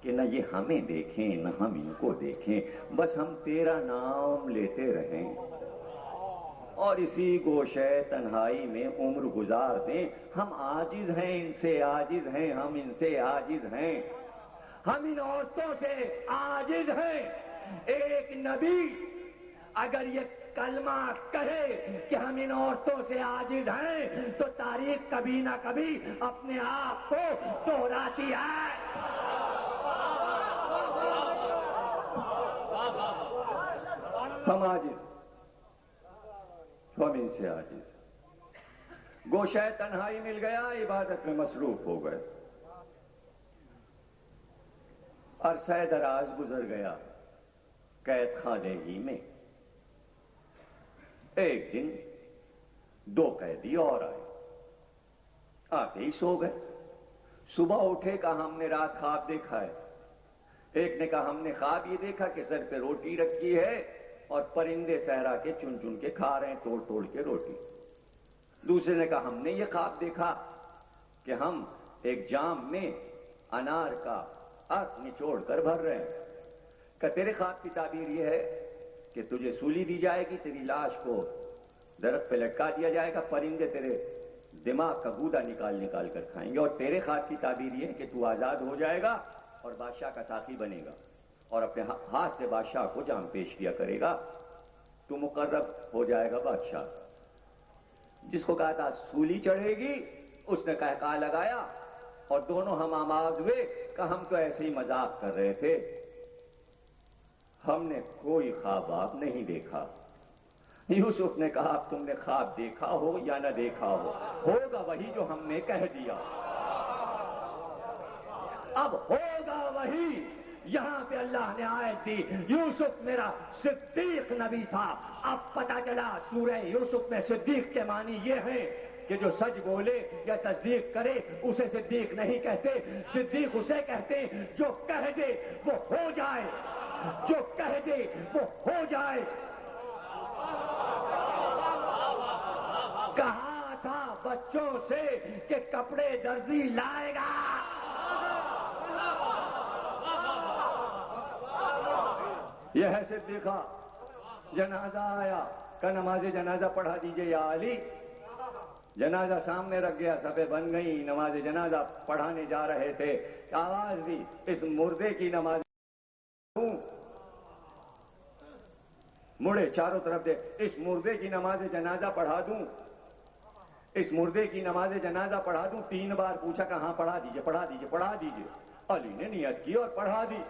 Speaker 1: کہ نہ یہ ہمیں دیکھیں نہ ہم ان کو دیکھیں، بس ہم تیرا نام لیتے رہیں اور اسی گوشے تنہائی میں عمر گزار دیں۔ ہم عاجز ہیں، ان سے عاجز ہیں، ہم ان سے عاجز ہیں، ہم ان عورتوں سے عاجز ہیں۔ ایک نبی اگر یہ کلمہ کہے کہ ہم ان عورتوں سے عاجز ہیں تو تاریخ کبھی نہ کبھی اپنے آپ کو دہراتی ہے۔ ہم عاجز، ہم ان سے عاجز۔ گوشہ تنہائی مل گیا، عبادت میں مصروف ہو گئے، عرصہ دراز گزر گیا قید خانے ہی میں۔ ایک دن دو قیدی اور آئے، آتے ہی سو گئے۔ صبح اٹھے کہا ہم نے رات خواب دیکھا ہے۔ ایک نے کہا ہم نے خواب یہ دیکھا کہ سر پہ روٹی رکھی ہے اور پرندے صحرا کے چن چن کے کھا رہے ہیں، توڑ توڑ کے روٹی۔ دوسرے نے کہا ہم نے یہ خواب دیکھا کہ ہم ایک جام میں انار کا عرق نچوڑ کر بھر رہے ہیں۔ کہ تیرے خواب کی تعبیر یہ ہے کہ تجھے سولی دی جائے گی، تیری لاش کو درخت پہ لٹکا دیا جائے گا، پرندے تیرے دماغ کا گودا نکال نکال کر کھائیں گے، اور تیرے خواب کی تعبیر یہ ہے کہ تو آزاد ہو جائے گا اور بادشاہ کا ساقی بنے گا اور اپنے ہاتھ سے بادشاہ کو جام پیش کیا کرے گا، تو مقرب ہو جائے گا بادشاہ۔ جس کو کہا تھا سولی چڑھے گی اس نے کہا لگایا اور دونوں ہم آواز ہوئے کہ ہم تو ایسے ہی مذاق کر رہے تھے، ہم نے کوئی خواب آپ نہیں دیکھا۔ یوسف نے کہا اب تم نے خواب دیکھا ہو یا نہ دیکھا ہو، ہوگا وہی جو ہم نے کہہ دیا، اب ہوگا وہی۔ یہاں پہ اللہ نے آیت دی یوسف میرا صدیق نبی تھا۔ اب پتا چلا سورہ یوسف میں صدیق کے معنی یہ ہیں کہ جو سچ بولے یا تصدیق کرے اسے صدیق نہیں کہتے، صدیق اسے کہتے ہیں جو کہہ دے وہ ہو جائے، جو کہہ دے وہ ہو جائے۔ کہا تھا بچوں سے کہ کپڑے درزی لائے گا، یہ ہے صدیقہ۔ جنازہ آیا کہ نماز جنازہ پڑھا دیجئے یا علی۔ جنازہ سامنے رکھ گیا، صفیں بن گئی، نماز جنازہ پڑھانے جا رہے تھے، آواز دی اس مردے کی نماز مڑے چاروں طرف دے، اس مردے کی نماز جنازہ پڑھا دوں، اس مردے کی نماز جنازہ پڑھا دوں؟ 3 بار پوچھا کہ ہاں پڑھا دیجئے پڑھا دیجئے پڑھا دیجئے۔ علی نے نیت کی اور پڑھا دی۔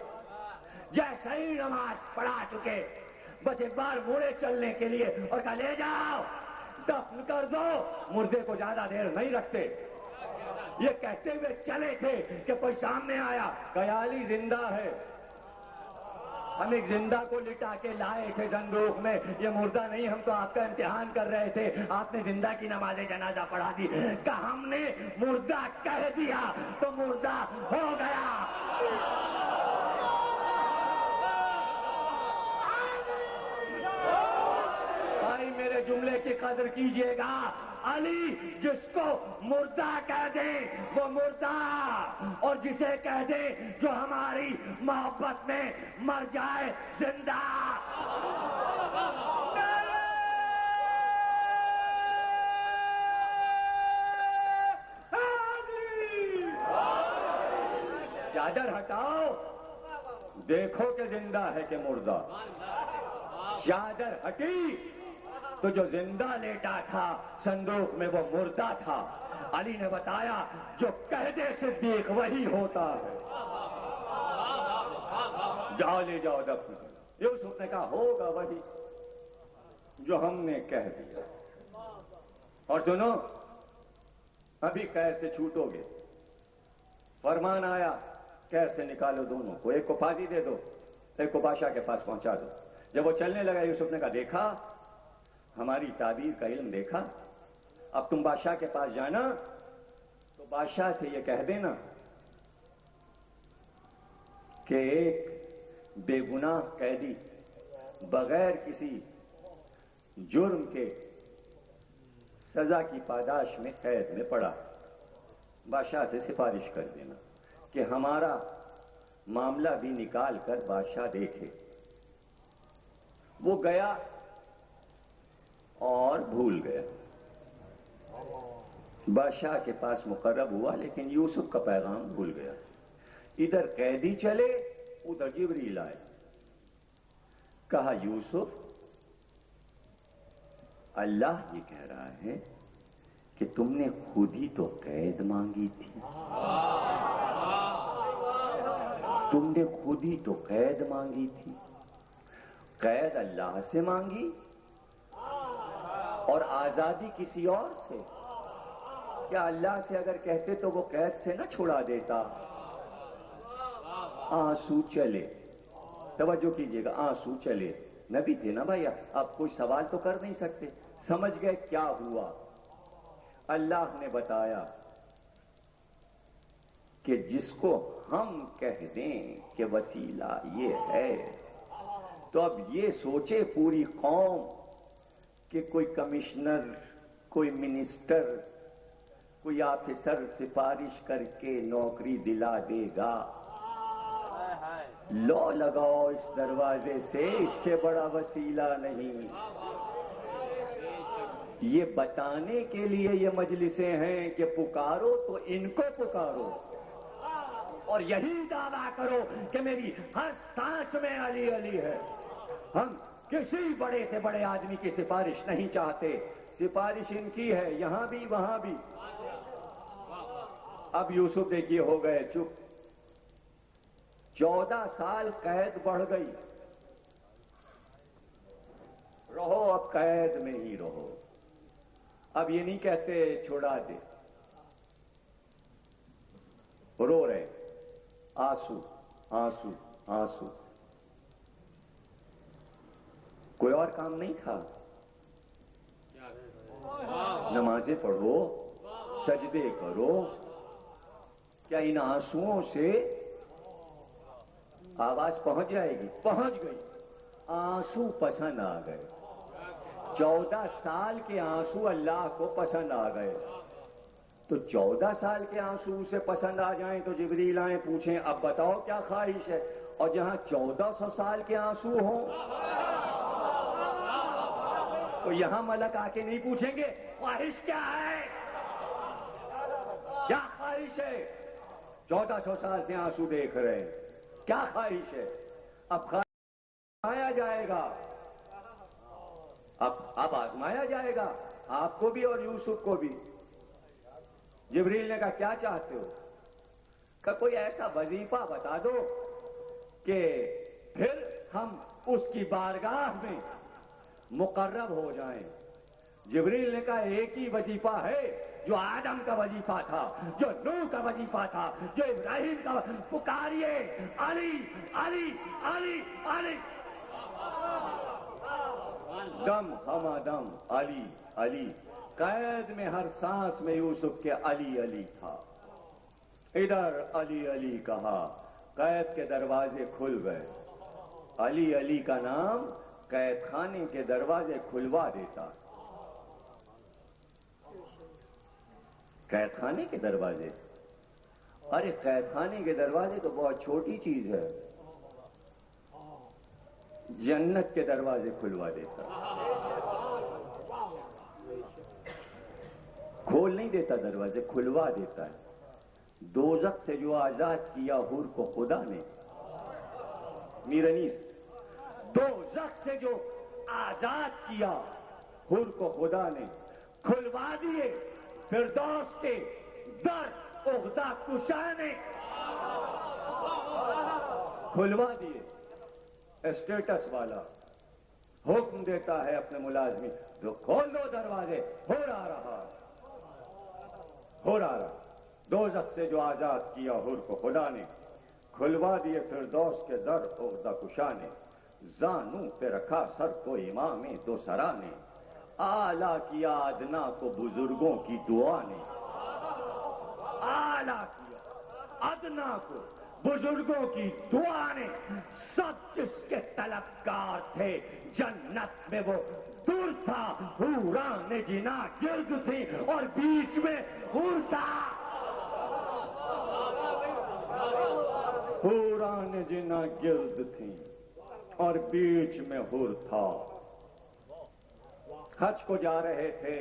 Speaker 1: جیسے ہی نماز پڑھا چکے، بس ایک بار مڑے چلنے کے لیے اور کہا لے جاؤ دفن کر دو، مردے کو زیادہ دیر نہیں رکھتے۔ یہ کہتے ہوئے چلے تھے کہ کوئی سامنے آیا، کہا علی زندہ ہے، ہم ایک زندہ کو لٹا کے لائے تھے صندوق میں، یہ مردہ نہیں، ہم تو آپ کا امتحان کر رہے تھے، آپ نے زندہ کی نماز جنازہ پڑھا دی۔ کہ ہم نے مردہ کہہ دیا تو مردہ ہو گیا۔ بھائی میرے جملے کی قدر کیجئے گا، علی جس کو مردہ کہہ دے وہ مردہ، اور جسے کہہ دے جو ہماری محبت میں مر جائے زندہ۔ چادر ہٹاؤ، دیکھو کہ زندہ ہے کہ مردہ۔ چادر ہٹی تو جو زندہ لیٹا تھا صندوق میں وہ مردہ تھا۔ علی نے بتایا جو کہہ دے صدیق وہی ہوتا ہے، جاؤ لے جاؤ دفن۔ یوسف نے کہا ہوگا وہی جو ہم نے کہہ دیا۔ اور سنو، ابھی قید سے چھوٹو گے، فرمان آیا قید سے نکالو دونوں کو، ایک کو پھانسی دے دو، ایک کو بادشاہ کے پاس پہنچا دو۔ جب وہ چلنے لگا یوسف نے کہا دیکھا ہماری تعبیر کا علم دیکھا، اب تم بادشاہ کے پاس جانا تو بادشاہ سے یہ کہہ دینا کہ ایک بے گناہ قیدی بغیر کسی جرم کے سزا کی پاداش میں قید میں پڑا۔ بادشاہ سے سفارش کر دینا کہ ہمارا معاملہ بھی نکال کر بادشاہ دیکھے۔ وہ گیا اور بھول گیا، بادشاہ کے پاس مقرب ہوا لیکن یوسف کا پیغام بھول گیا۔ ادھر قیدی چلے، ادھر جبریل آئے، کہا یوسف اللہ یہ کہہ رہا ہے کہ تم نے خود ہی تو قید مانگی تھی، تم نے خود ہی تو قید مانگی تھی، قید اللہ سے مانگی اور آزادی کسی اور سے؟ کیا اللہ سے اگر کہتے تو وہ قید سے نہ چھڑا دیتا؟ آنسو چلے، توجہ کیجئے گا، آنسو چلے، نبی تھے نا بھائی، آپ کوئی سوال تو کر نہیں سکتے، سمجھ گئے کیا ہوا؟ اللہ نے بتایا کہ جس کو ہم کہہ دیں کہ وسیلہ یہ ہے، تو اب یہ سوچے پوری قوم کہ کوئی کمشنر، کوئی منسٹر، کوئی آفیسر سفارش کر کے نوکری دلا دے گا۔ لو لگاؤ اس دروازے سے، اس سے بڑا وسیلہ نہیں۔ یہ بتانے کے لیے یہ مجلسیں ہیں کہ پکارو تو ان کو پکارو اور یہی دعویٰ کرو کہ میری ہر سانس میں علی علی ہے۔ ہم کسی بڑے سے بڑے آدمی کی سفارش نہیں چاہتے، سفارش ان کی ہے یہاں بھی وہاں بھی۔ اب یوسف دیکھیے ہو گئے چپ، 14 سال قید بڑھ گئی، رہو اب قید میں ہی رہو۔ اب یہ نہیں کہتے چھوڑا دے، رو رہے، آنسو آنسو آنسو، کوئی اور کام نہیں تھا؟ نمازیں پڑھو، سجدے کرو، کیا ان آنسوؤں سے آواز پہنچ جائے گی؟ پہنچ گئی، آنسو پسند آ گئے، 14 سال کے آنسو اللہ کو پسند آ گئے۔ تو 14 سال کے آنسو اسے پسند آ جائیں تو جبریل آئیں پوچھیں اب بتاؤ کیا خواہش ہے، اور جہاں 1400 سال کے آنسو ہوں تو یہاں ملک آ کے نہیں پوچھیں گے خواہش کیا ہے، کیا خواہش ہے؟ 1400 سال سے آنسو دیکھ رہے ہیں، کیا خواہش ہے؟ اب کھایا جائے گا، اب آزمایا جائے گا آپ کو بھی اور یوسف کو بھی. جبریل نے کہا کیا چاہتے ہو؟ کہ کوئی ایسا وظیفہ بتا دو کہ پھر ہم اس کی بارگاہ میں مقرب ہو جائیں. جبریل نے کہا ایک ہی وظیفہ ہے جو آدم کا وظیفہ تھا، جو نوح کا وظیفہ تھا، جو ابراہیم کا. پکاریے علی علی علی علی. دم ہما دم علی علی. قید میں ہر سانس میں یوسف کے علی علی تھا. ادھر علی علی کہا، قید کے دروازے کھل گئے. علی علی کا نام قید خانے کے دروازے کھلوا دیتا. قید خانے کے دروازے، ارے قید خانے کے دروازے تو بہت چھوٹی چیز ہے، جنت کے دروازے کھلوا دیتا. کھول نہیں دیتا دروازے، کھلوا دیتا ہے. دوزخ سے جو آزاد کیا حور کو خدا نے، میرنیس، دوزخ سے جو آزاد کیا حور کو خدا نے، کھلوا دیے فردوس کے در عقدہ کشا نے. کھلوا دیے. اسٹیٹس والا حکم دیتا ہے اپنے ملازمین تو کھول دو دروازے. ہو رہا دوزخ سے جو آزاد کیا حور کو خدا نے، کھلوا دیے فردوس کے در عقدہ کشا نے. زانو پہ رکھا سر کو امام دو سرا نے، اعلیٰ کیا ادنا کو بزرگوں کی دعا نے. اعلیٰ کیا ادنا کو بزرگوں کی دعا نے. سب جس کے طلبگار تھے جنت میں وہ دور تھا. حوران جنا گرد تھی اور بیچ میں حور تھا. حوران جنا گرد تھی اور بیچ میں حور تھا. حج کو جا رہے تھے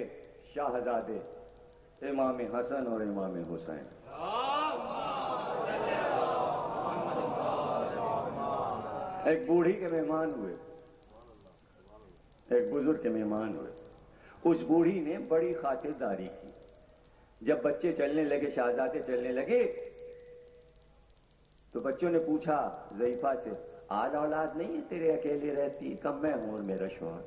Speaker 1: شاہزادے امام حسن اور امام حسین. ایک بوڑھی کے مہمان ہوئے، ایک بزرگ کے مہمان ہوئے. اس بوڑھی نے بڑی خاطرداری کی. جب بچے چلنے لگے، شہزادے چلنے لگے، تو بچوں نے پوچھا ضعیفہ سے، آج اولاد نہیں ہے تیرے، اکیلی رہتی؟ کب میں ہوں اور میرا شوہر.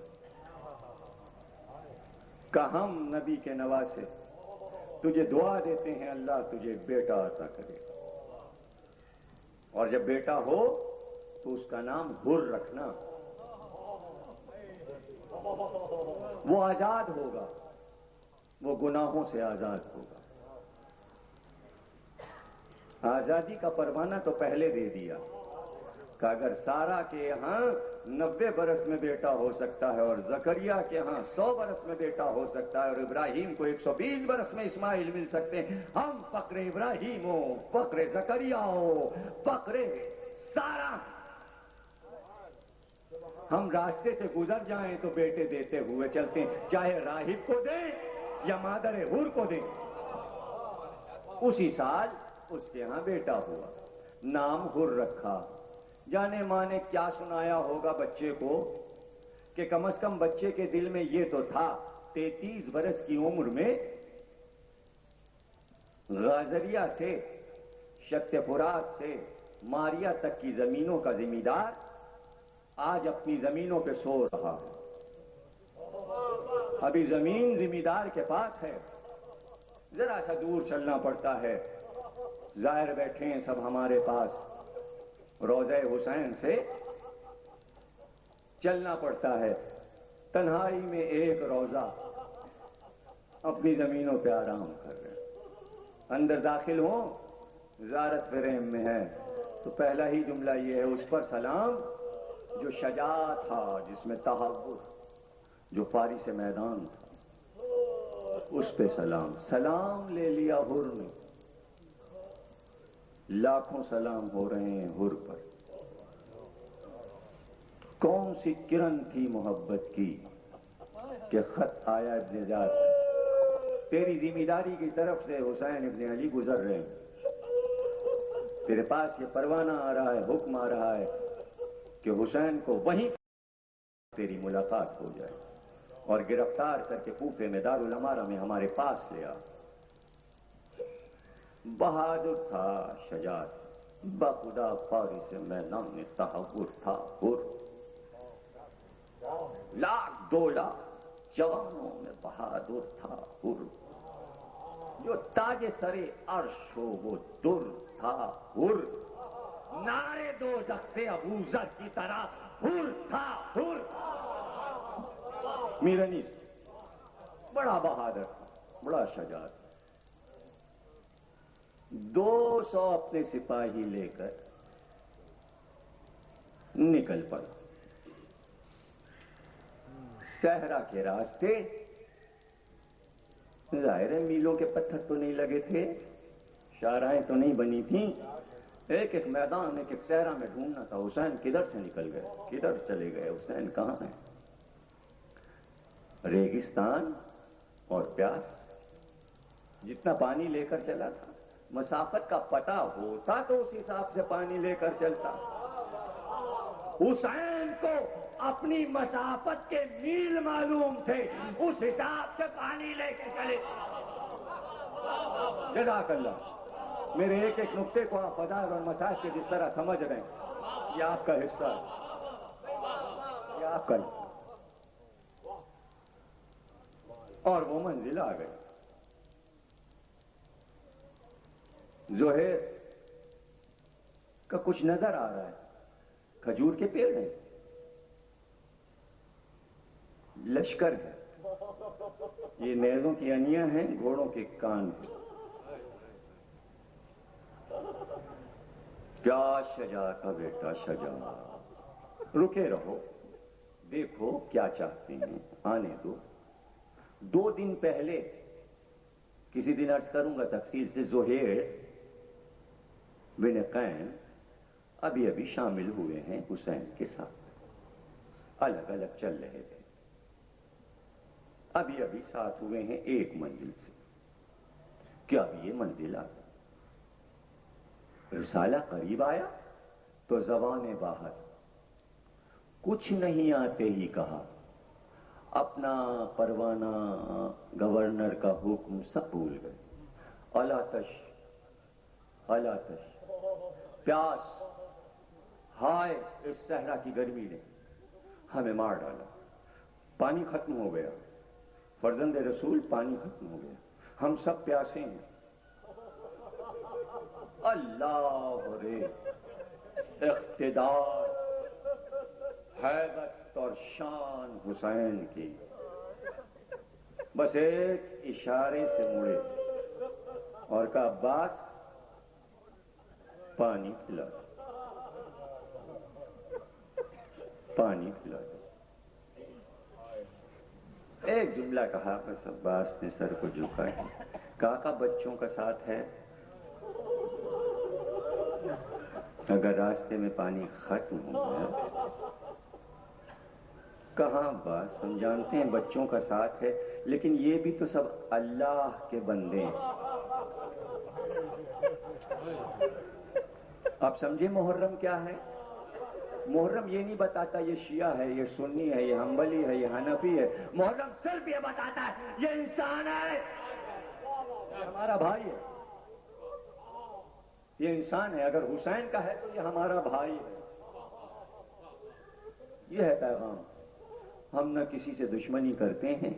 Speaker 1: کہ ہم نبی کے نواسے تجھے دعا دیتے ہیں اللہ تجھے بیٹا عطا کرے، اور جب بیٹا ہو تو اس کا نام حر رکھنا. وہ آزاد ہوگا، وہ گناہوں سے آزاد ہوگا. آزادی کا پروانہ تو پہلے دے دیا کہ اگر سارا کے یہاں 90 برس میں بیٹا ہو سکتا ہے اور زکریا کے یہاں 100 برس میں بیٹا ہو سکتا ہے اور ابراہیم کو 120 برس میں اسماعیل مل سکتے ہیں، ہم فقر ابراہیم ہو، فقر زکریا ہو، فقر سارا، ہم راستے سے گزر جائیں تو بیٹے دیتے ہوئے چلتے ہیں، چاہے راہب کو دیں یا مادر حور کو دیں. اسی سال اس کے ہاں بیٹا ہوا، نام حر رکھا. جانے ماں نے کیا سنایا ہوگا بچے کو کہ کم از کم بچے کے دل میں یہ تو تھا 33 برس کی عمر میں غازریہ سے، شت فرات سے ماریا تک کی زمینوں کا ذمہ دار آج اپنی زمینوں پہ سو رہا ہے. ابھی زمین ذمہ دار کے پاس ہے، ذرا سا دور چلنا پڑتا ہے. ظاہر بیٹھے ہیں سب ہمارے پاس، روضہ حسین سے چلنا پڑتا ہے. تنہائی میں ایک روضہ اپنی زمینوں پہ آرام کر رہے ہیں. اندر داخل ہوں، زیارت فریم میں ہے تو پہلا ہی جملہ یہ ہے، اس پر سلام جو شجاع تھا، جس میں تحور، جو فارس میدان تھا، اس پہ سلام. سلام لے لیا حر نے، لاکھوں سلام ہو رہے ہیں حر پر. کون سی کرن تھی محبت کی کہ خط آیا ابن زیاد، تیری ذمہ داری کی طرف سے حسین ابن علی گزر رہے ہیں، تیرے پاس یہ پروانہ آ رہا ہے، حکم آ رہا ہے کہ حسین کو وہیں تیری ملاقات ہو جائے. اور گرفتار کر کے کوفے میں دارالامارہ میں ہمارے پاس لیا. بہادر تھا، شجاع تھا، بخدا فارس میدان میں تحور تھا، پر لاکھ 2 لاکھ جوانوں میں بہادر تھا، پر جو تاج سر عرش ہو وہ در تھا، پر نارے دوزخ سے ابو ذر کی طرح پر تھا، پر میرنیس بڑا بہادر تھا، بڑا شجاع تھا. 200 اپنے سپاہی لے کر نکل پڑا. صحرا کے راستے ظاہر ہے میلوں کے پتھر تو نہیں لگے تھے، شاہراہیں تو نہیں بنی تھیں. ایک ایک میدان ایک ایک صحرا میں ڈھونڈنا تھا. حسین کدھر سے نکل گئے، کدھر چلے گئے، حسین کہاں ہیں؟ ریگستان اور پیاس. جتنا پانی لے کر چلا تھا، مسافت کا پتہ ہوتا تو اس حساب سے پانی لے کر چلتا. حسین کو اپنی مسافت کے میل معلوم تھے، اس حساب سے پانی لے کے چلے. جزاک اللہ. میرے ایک ایک نقطے کو آپ فضائل اور مسائل کے جس طرح سمجھ رہے ہیں، یہ آپ کا حصہ ہے، یہ آپ کا حصہ. اور وہ منزل آ گئی. زہیر کا کچھ نظر آ رہا ہے، کھجور کے پیڑ ہیں، لشکر ہے، یہ نیزوں کی انیاں ہیں، گھوڑوں کے کان ہیں. کیا شجاع کا بیٹا، شجاع. رکے رہو، دیکھو کیا چاہتے ہیں، آنے دو. 2 دن پہلے، کسی دن عرض کروں گا تفصیل سے، زہیر بن قین ابھی ابھی شامل ہوئے ہیں حسین کے ساتھ، الگ الگ چل رہے تھے، ابھی ابھی ساتھ ہوئے ہیں ایک منزل سے. کیا ابھی یہ منزل آ گئی؟ رسالہ قریب آیا تو زبان باہر، کچھ نہیں آتے ہی کہا، اپنا پروانہ گورنر کا حکم سب بھول گئے. الاتش الاتش، پیاس، ہائے اس صحرا کی گرمی نے ہمیں مار ڈالا. پانی ختم ہو گیا، فرزند رسول پانی ختم ہو گیا، ہم سب پیاسے ہیں. اللہ رے، اقتدار، حیبت اور شان حسین کی. بس ایک اشارے سے مڑے اور کہا عباس پانی پلا دو، پانی پلا دو. ایک جملہ کہا، بس عباس نے سر کو جھکایا. کہا بچوں کا ساتھ ہے، اگر راستے میں پانی ختم ہو گیا. کہاں عباس، ہم جانتے ہیں بچوں کا ساتھ ہے، لیکن یہ بھی تو سب اللہ کے بندے ہیں. آپ سمجھے محرم کیا ہے؟ محرم یہ نہیں بتاتا یہ شیعہ ہے، یہ سنی ہے، یہ حنبلی ہے، یہ حنفی ہے. محرم صرف یہ بتاتا ہے یہ انسان ہے، یہ ہمارا بھائی ہے، یہ انسان ہے. اگر حسین کا ہے تو یہ ہمارا بھائی ہے. یہ ہے پیغام. ہم نہ کسی سے دشمنی کرتے ہیں،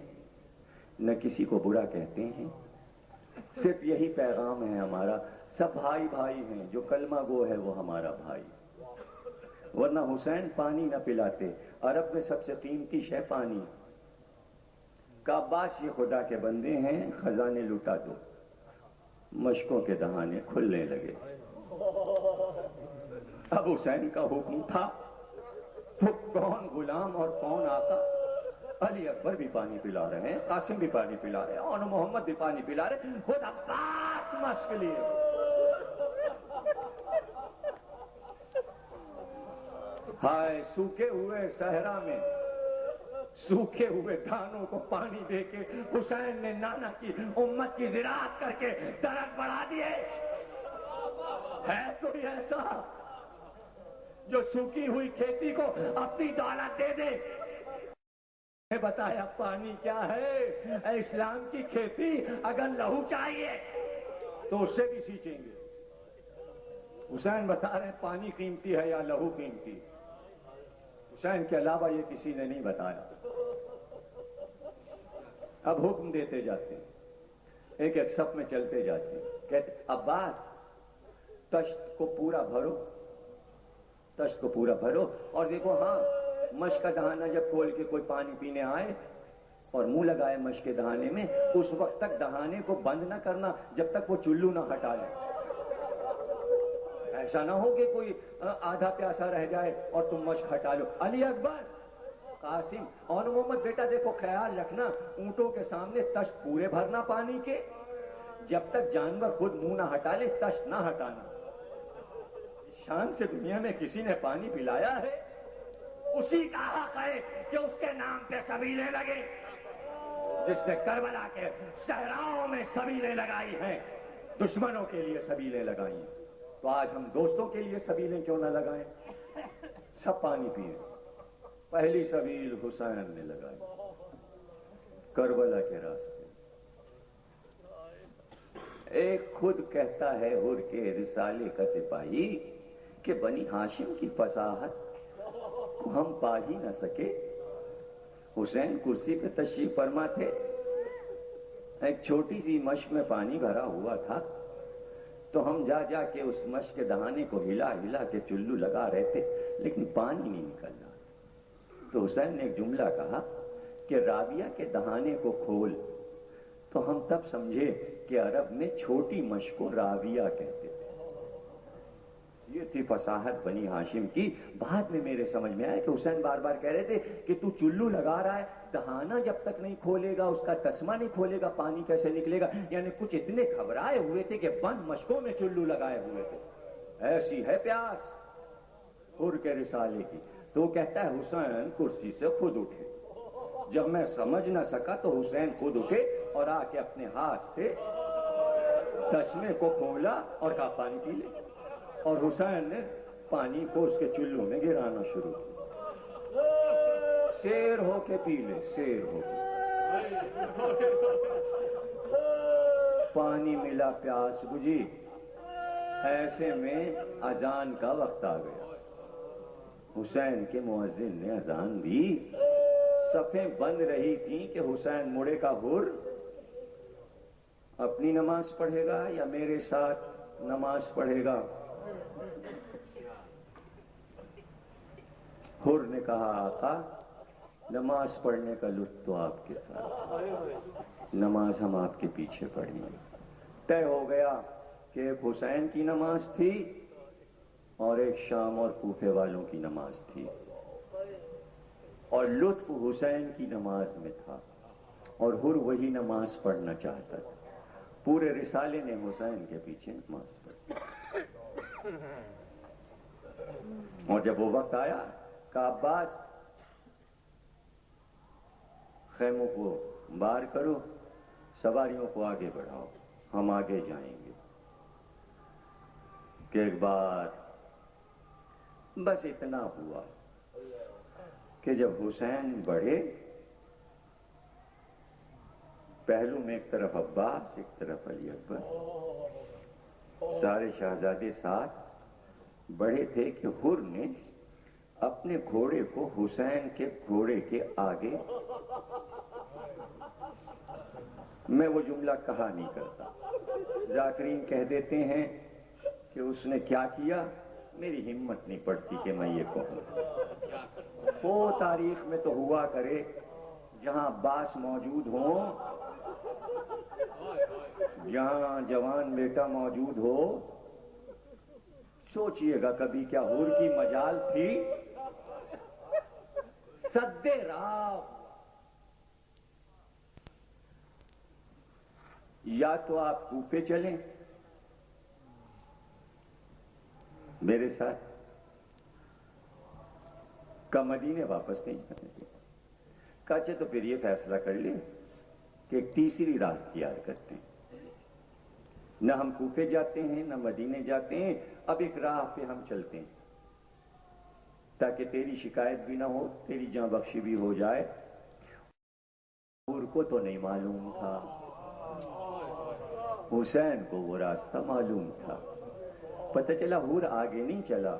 Speaker 1: نہ کسی کو برا کہتے ہیں، صرف یہی پیغام ہے ہمارا. سب بھائی بھائی ہیں، جو کلمہ گو ہے وہ ہمارا بھائی. ورنہ حسین پانی نہ پلاتے. عرب میں سب سے قیمتی شے پانی. عباس یہ خدا کے بندے ہیں، خزانے لٹا دو. مشکوں کے دہانے کھلنے لگے. اب حسین کا حکم تھا تو کون غلام اور کون آقا. علی اکبر بھی پانی پلا رہے ہیں، قاسم بھی پانی پلا رہے ہیں، اور محمد بھی پانی پلا رہے ہیں، خود عباس مشک لیے. ہائے سوکھے ہوئے صحرا میں سوکھے ہوئے دھانوں کو پانی دے کے حسین نے نانا کی امت کی زراعت کر کے درخت بڑھا دیے. ہے کوئی ایسا جو سوکھی ہوئی کھیتی کو اپنی دولت دے دے؟ بتایا پانی کیا ہے. اے اسلام کی کھیتی اگر لہو چاہیے تو اس سے بھی سینچیں گے. حسین بتا رہے ہیں پانی قیمتی ہے یا لہو قیمتی. حسین کے علاوہ یہ کسی نے نہیں بتایا. اب حکم دیتے جاتے ہیں, ایک ایک صف میں چلتے جاتے ہیں. کہتے عباس تشت کو پورا بھرو, تشت کو پورا بھرو, اور دیکھو ہاں مشک کا دہانہ جب کھول کے کوئی پانی پینے آئے اور منہ لگائے مشک کے دہانے میں, اس وقت تک دہانے کو بند نہ کرنا جب تک وہ چلو نہ ہٹا لے. ایسا نہ ہو کہ کوئی آدھا پیاسا رہ جائے اور تم مشک ہٹا لو. علی اکبر, قاسم اور محمد بیٹا دیکھو خیال رکھنا, اونٹوں کے سامنے تشت پورے بھرنا پانی کے, جب تک جانور خود منہ نہ ہٹا لے تشت نہ ہٹانا. شان سے دنیا میں کسی نے پانی پلایا ہے؟ اسی کا حق ہے کہ اس کے نام پہ سبیلیں لگے. جس نے کربلا کے صحراؤں میں سبیلیں لگائی ہیں, دشمنوں کے لیے سبیلیں لگائی ہیں, تو آج ہم دوستوں کے لیے سبیلیں کیوں نہ لگائیں؟ سب پانی پیئیں. پہلی سبیل حسین نے لگائی کربلا کے راستے. ایک خود کہتا ہے حر کے رسالے کا سپاہی کہ بنی ہاشم کی فصاحت کو ہم پا ہی نہ سکے. حسین کرسی پہ تشریف فرما تھے, ایک چھوٹی سی مشک میں پانی بھرا ہوا تھا, تو ہم جا جا کے اس مشک کے دہانے کو ہلا ہلا کے چلو لگا رہے تھے, لیکن پانی نہیں نکل رہا. تو حسین نے ایک جملہ کہا کہ رابیہ کے دہانے کو کھول, تو ہم تب سمجھے کہ عرب میں چھوٹی مشک کو راویہ کہتے تھے. یہ تھی فصاحت بنی ہاشم کی. بعد میں میرے سمجھ میں آیا کہ حسین بار بار کہہ رہے تھے کہ تو چلو لگا رہا ہے, دہانہ جب تک نہیں کھولے گا, اس کا تسمہ نہیں کھولے گا, پانی کیسے نکلے گا. یعنی کچھ اتنے گھبرائے ہوئے تھے کہ بند مشکوں میں چلو لگائے ہوئے تھے. ایسی ہے پیاس حر کے رسالے کی. تو وہ کہتا ہے حسین کرسی سے خود اٹھے. جب میں سمجھ نہ سکا تو حسین خود اٹھے اور آ کے اپنے ہاتھ سے تسمے کو کھولا اور کہا پانی پی لے. اور حسین نے پانی کو اس کے چلو میں گرانا شروع کیا. شیر ہو کے پی لے, شیر ہو کے. پانی ملا, پیاس بجھی. ایسے میں اذان کا وقت آ گیا. حسین کے مؤذن نے اذان دی. صفیں بند رہی تھیں کہ حسین مڑے کا حر اپنی نماز پڑھے گا یا میرے ساتھ نماز پڑھے گا. حر نے کہا آقا نماز پڑھنے کا لطف تو آپ کے ساتھ, نماز ہم آپ کے پیچھے پڑھیں گے. طے ہو گیا کہ ایک حسین کی نماز تھی اور ایک شام اور کوفے والوں کی نماز تھی, اور لطف حسین کی نماز میں تھا اور حر وہی نماز پڑھنا چاہتا تھا. پورے رسالے نے حسین کے پیچھے نماز پڑھی. اور جب وہ وقت آیا کہ عباس خیموں کو بار کرو, سواریوں کو آگے بڑھاؤ, ہم آگے جائیں گے. کہ ایک بار بس اتنا ہوا کہ جب حسین بڑھے, پہلو میں ایک طرف عباس ایک طرف علی اکبر, سارے شہزادے ساتھ بڑھے تھے کہ حر نے اپنے گھوڑے کو حسین کے گھوڑے کے آگے, میں وہ جملہ کہا نہیں کرتا, ذاکرین کہہ دیتے ہیں کہ اس نے کیا کیا, میری ہمت نہیں پڑتی کہ میں یہ کہوں. وہ تاریخ میں تو ہوا کرے جہاں عباس موجود ہوں, جہاں جوان بیٹا موجود ہو. سوچئے گا کبھی کیا حر کی مجال تھی؟ سدے راہ یا تو آپ کوفے چلیں میرے ساتھ, کا مدینے واپس نہیں جانے دیں. کہا تو پھر یہ فیصلہ کر لیں کہ ایک تیسری راہ اختیار کرتے ہیں, نہ ہم کوفے جاتے ہیں نہ مدینے جاتے ہیں, اب ایک راہ پہ ہم چلتے ہیں تاکہ تیری شکایت بھی نہ ہو, تیری جاں بخشی بھی ہو جائے, حور کو تو نہیں معلوم تھا، حسین کو وہ راستہ معلوم تھا۔ پتہ چلا حور آگے نہیں چلا،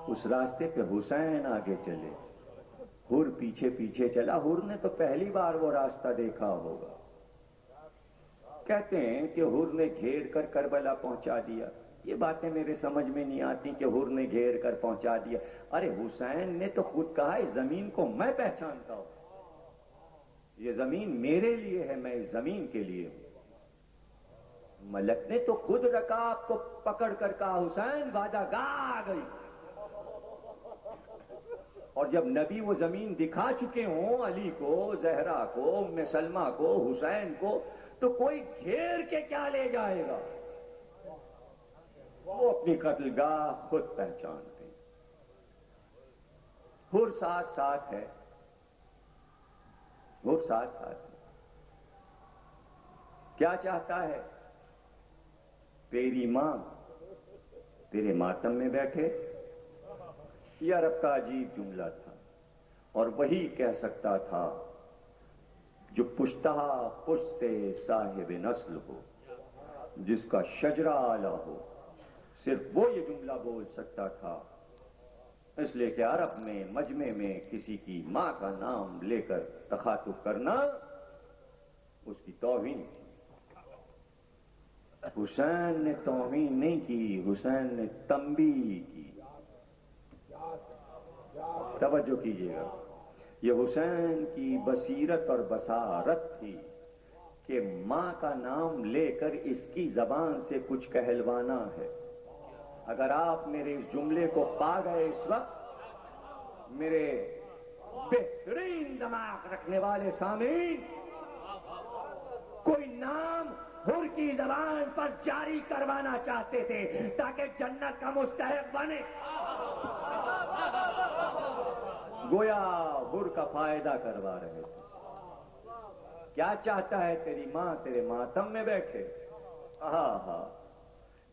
Speaker 1: اس راستے پہ حسین آگے چلے، حور پیچھے پیچھے چلا۔ حور نے تو پہلی بار وہ راستہ دیکھا ہوگا۔ کہتے ہیں کہ حور نے گھیر کر کربلا پہنچا دیا۔ یہ باتیں میرے سمجھ میں نہیں آتی کہ حور نے گھیر کر پہنچا دیا۔ ارے حسین نے تو خود کہا اس زمین کو میں پہچانتا ہوں، یہ زمین میرے لیے ہے، میں اس زمین کے لیے ہوں۔ ملک نے تو خود رکاب کو پکڑ کر کہا حسین وعدہ گاہ آ گئی۔ اور جب نبی وہ زمین دکھا چکے ہوں علی کو، زہرا کو، ام سلمہ کو، حسین کو، تو کوئی گھیر کے کیا لے جائے گا؟ وہ اپنی قتل گاہ خود پہچانتے ہیں۔ حور ساتھ ساتھ ہے، حور ساتھ ساتھ ہے۔ کیا چاہتا ہے؟ تیری ماں تیرے ماتم میں بیٹھے۔ یہ عرب کا عجیب جملہ تھا، اور وہی کہہ سکتا تھا جو پشتہ پشت سے صاحب نسل ہو، جس کا شجرہ اعلیٰ ہو، صرف وہ یہ جملہ بول سکتا تھا۔ اس لیے کہ عرب میں مجمع میں کسی کی ماں کا نام لے کر تخاطب کرنا اس کی توہین تھی۔ حسین نے توہین نہیں کی، حسین نے تنبیہ کی۔ توجہ کیجیے گا، یہ حسین کی بصیرت اور بصارت تھی کہ ماں کا نام لے کر اس کی زبان سے کچھ کہلوانا ہے۔ اگر آپ میرے اس جملے کو پا گئے اس وقت، میرے بہترین دماغ رکھنے والے سامعین، کوئی نام حور کی زبان پر جاری کروانا چاہتے تھے تاکہ جنت کا مستحق بنے، گویا حور کا فائدہ کروا رہے تھے۔ کیا چاہتا ہے؟ تیری ماں تیرے ماتم میں بیٹھے۔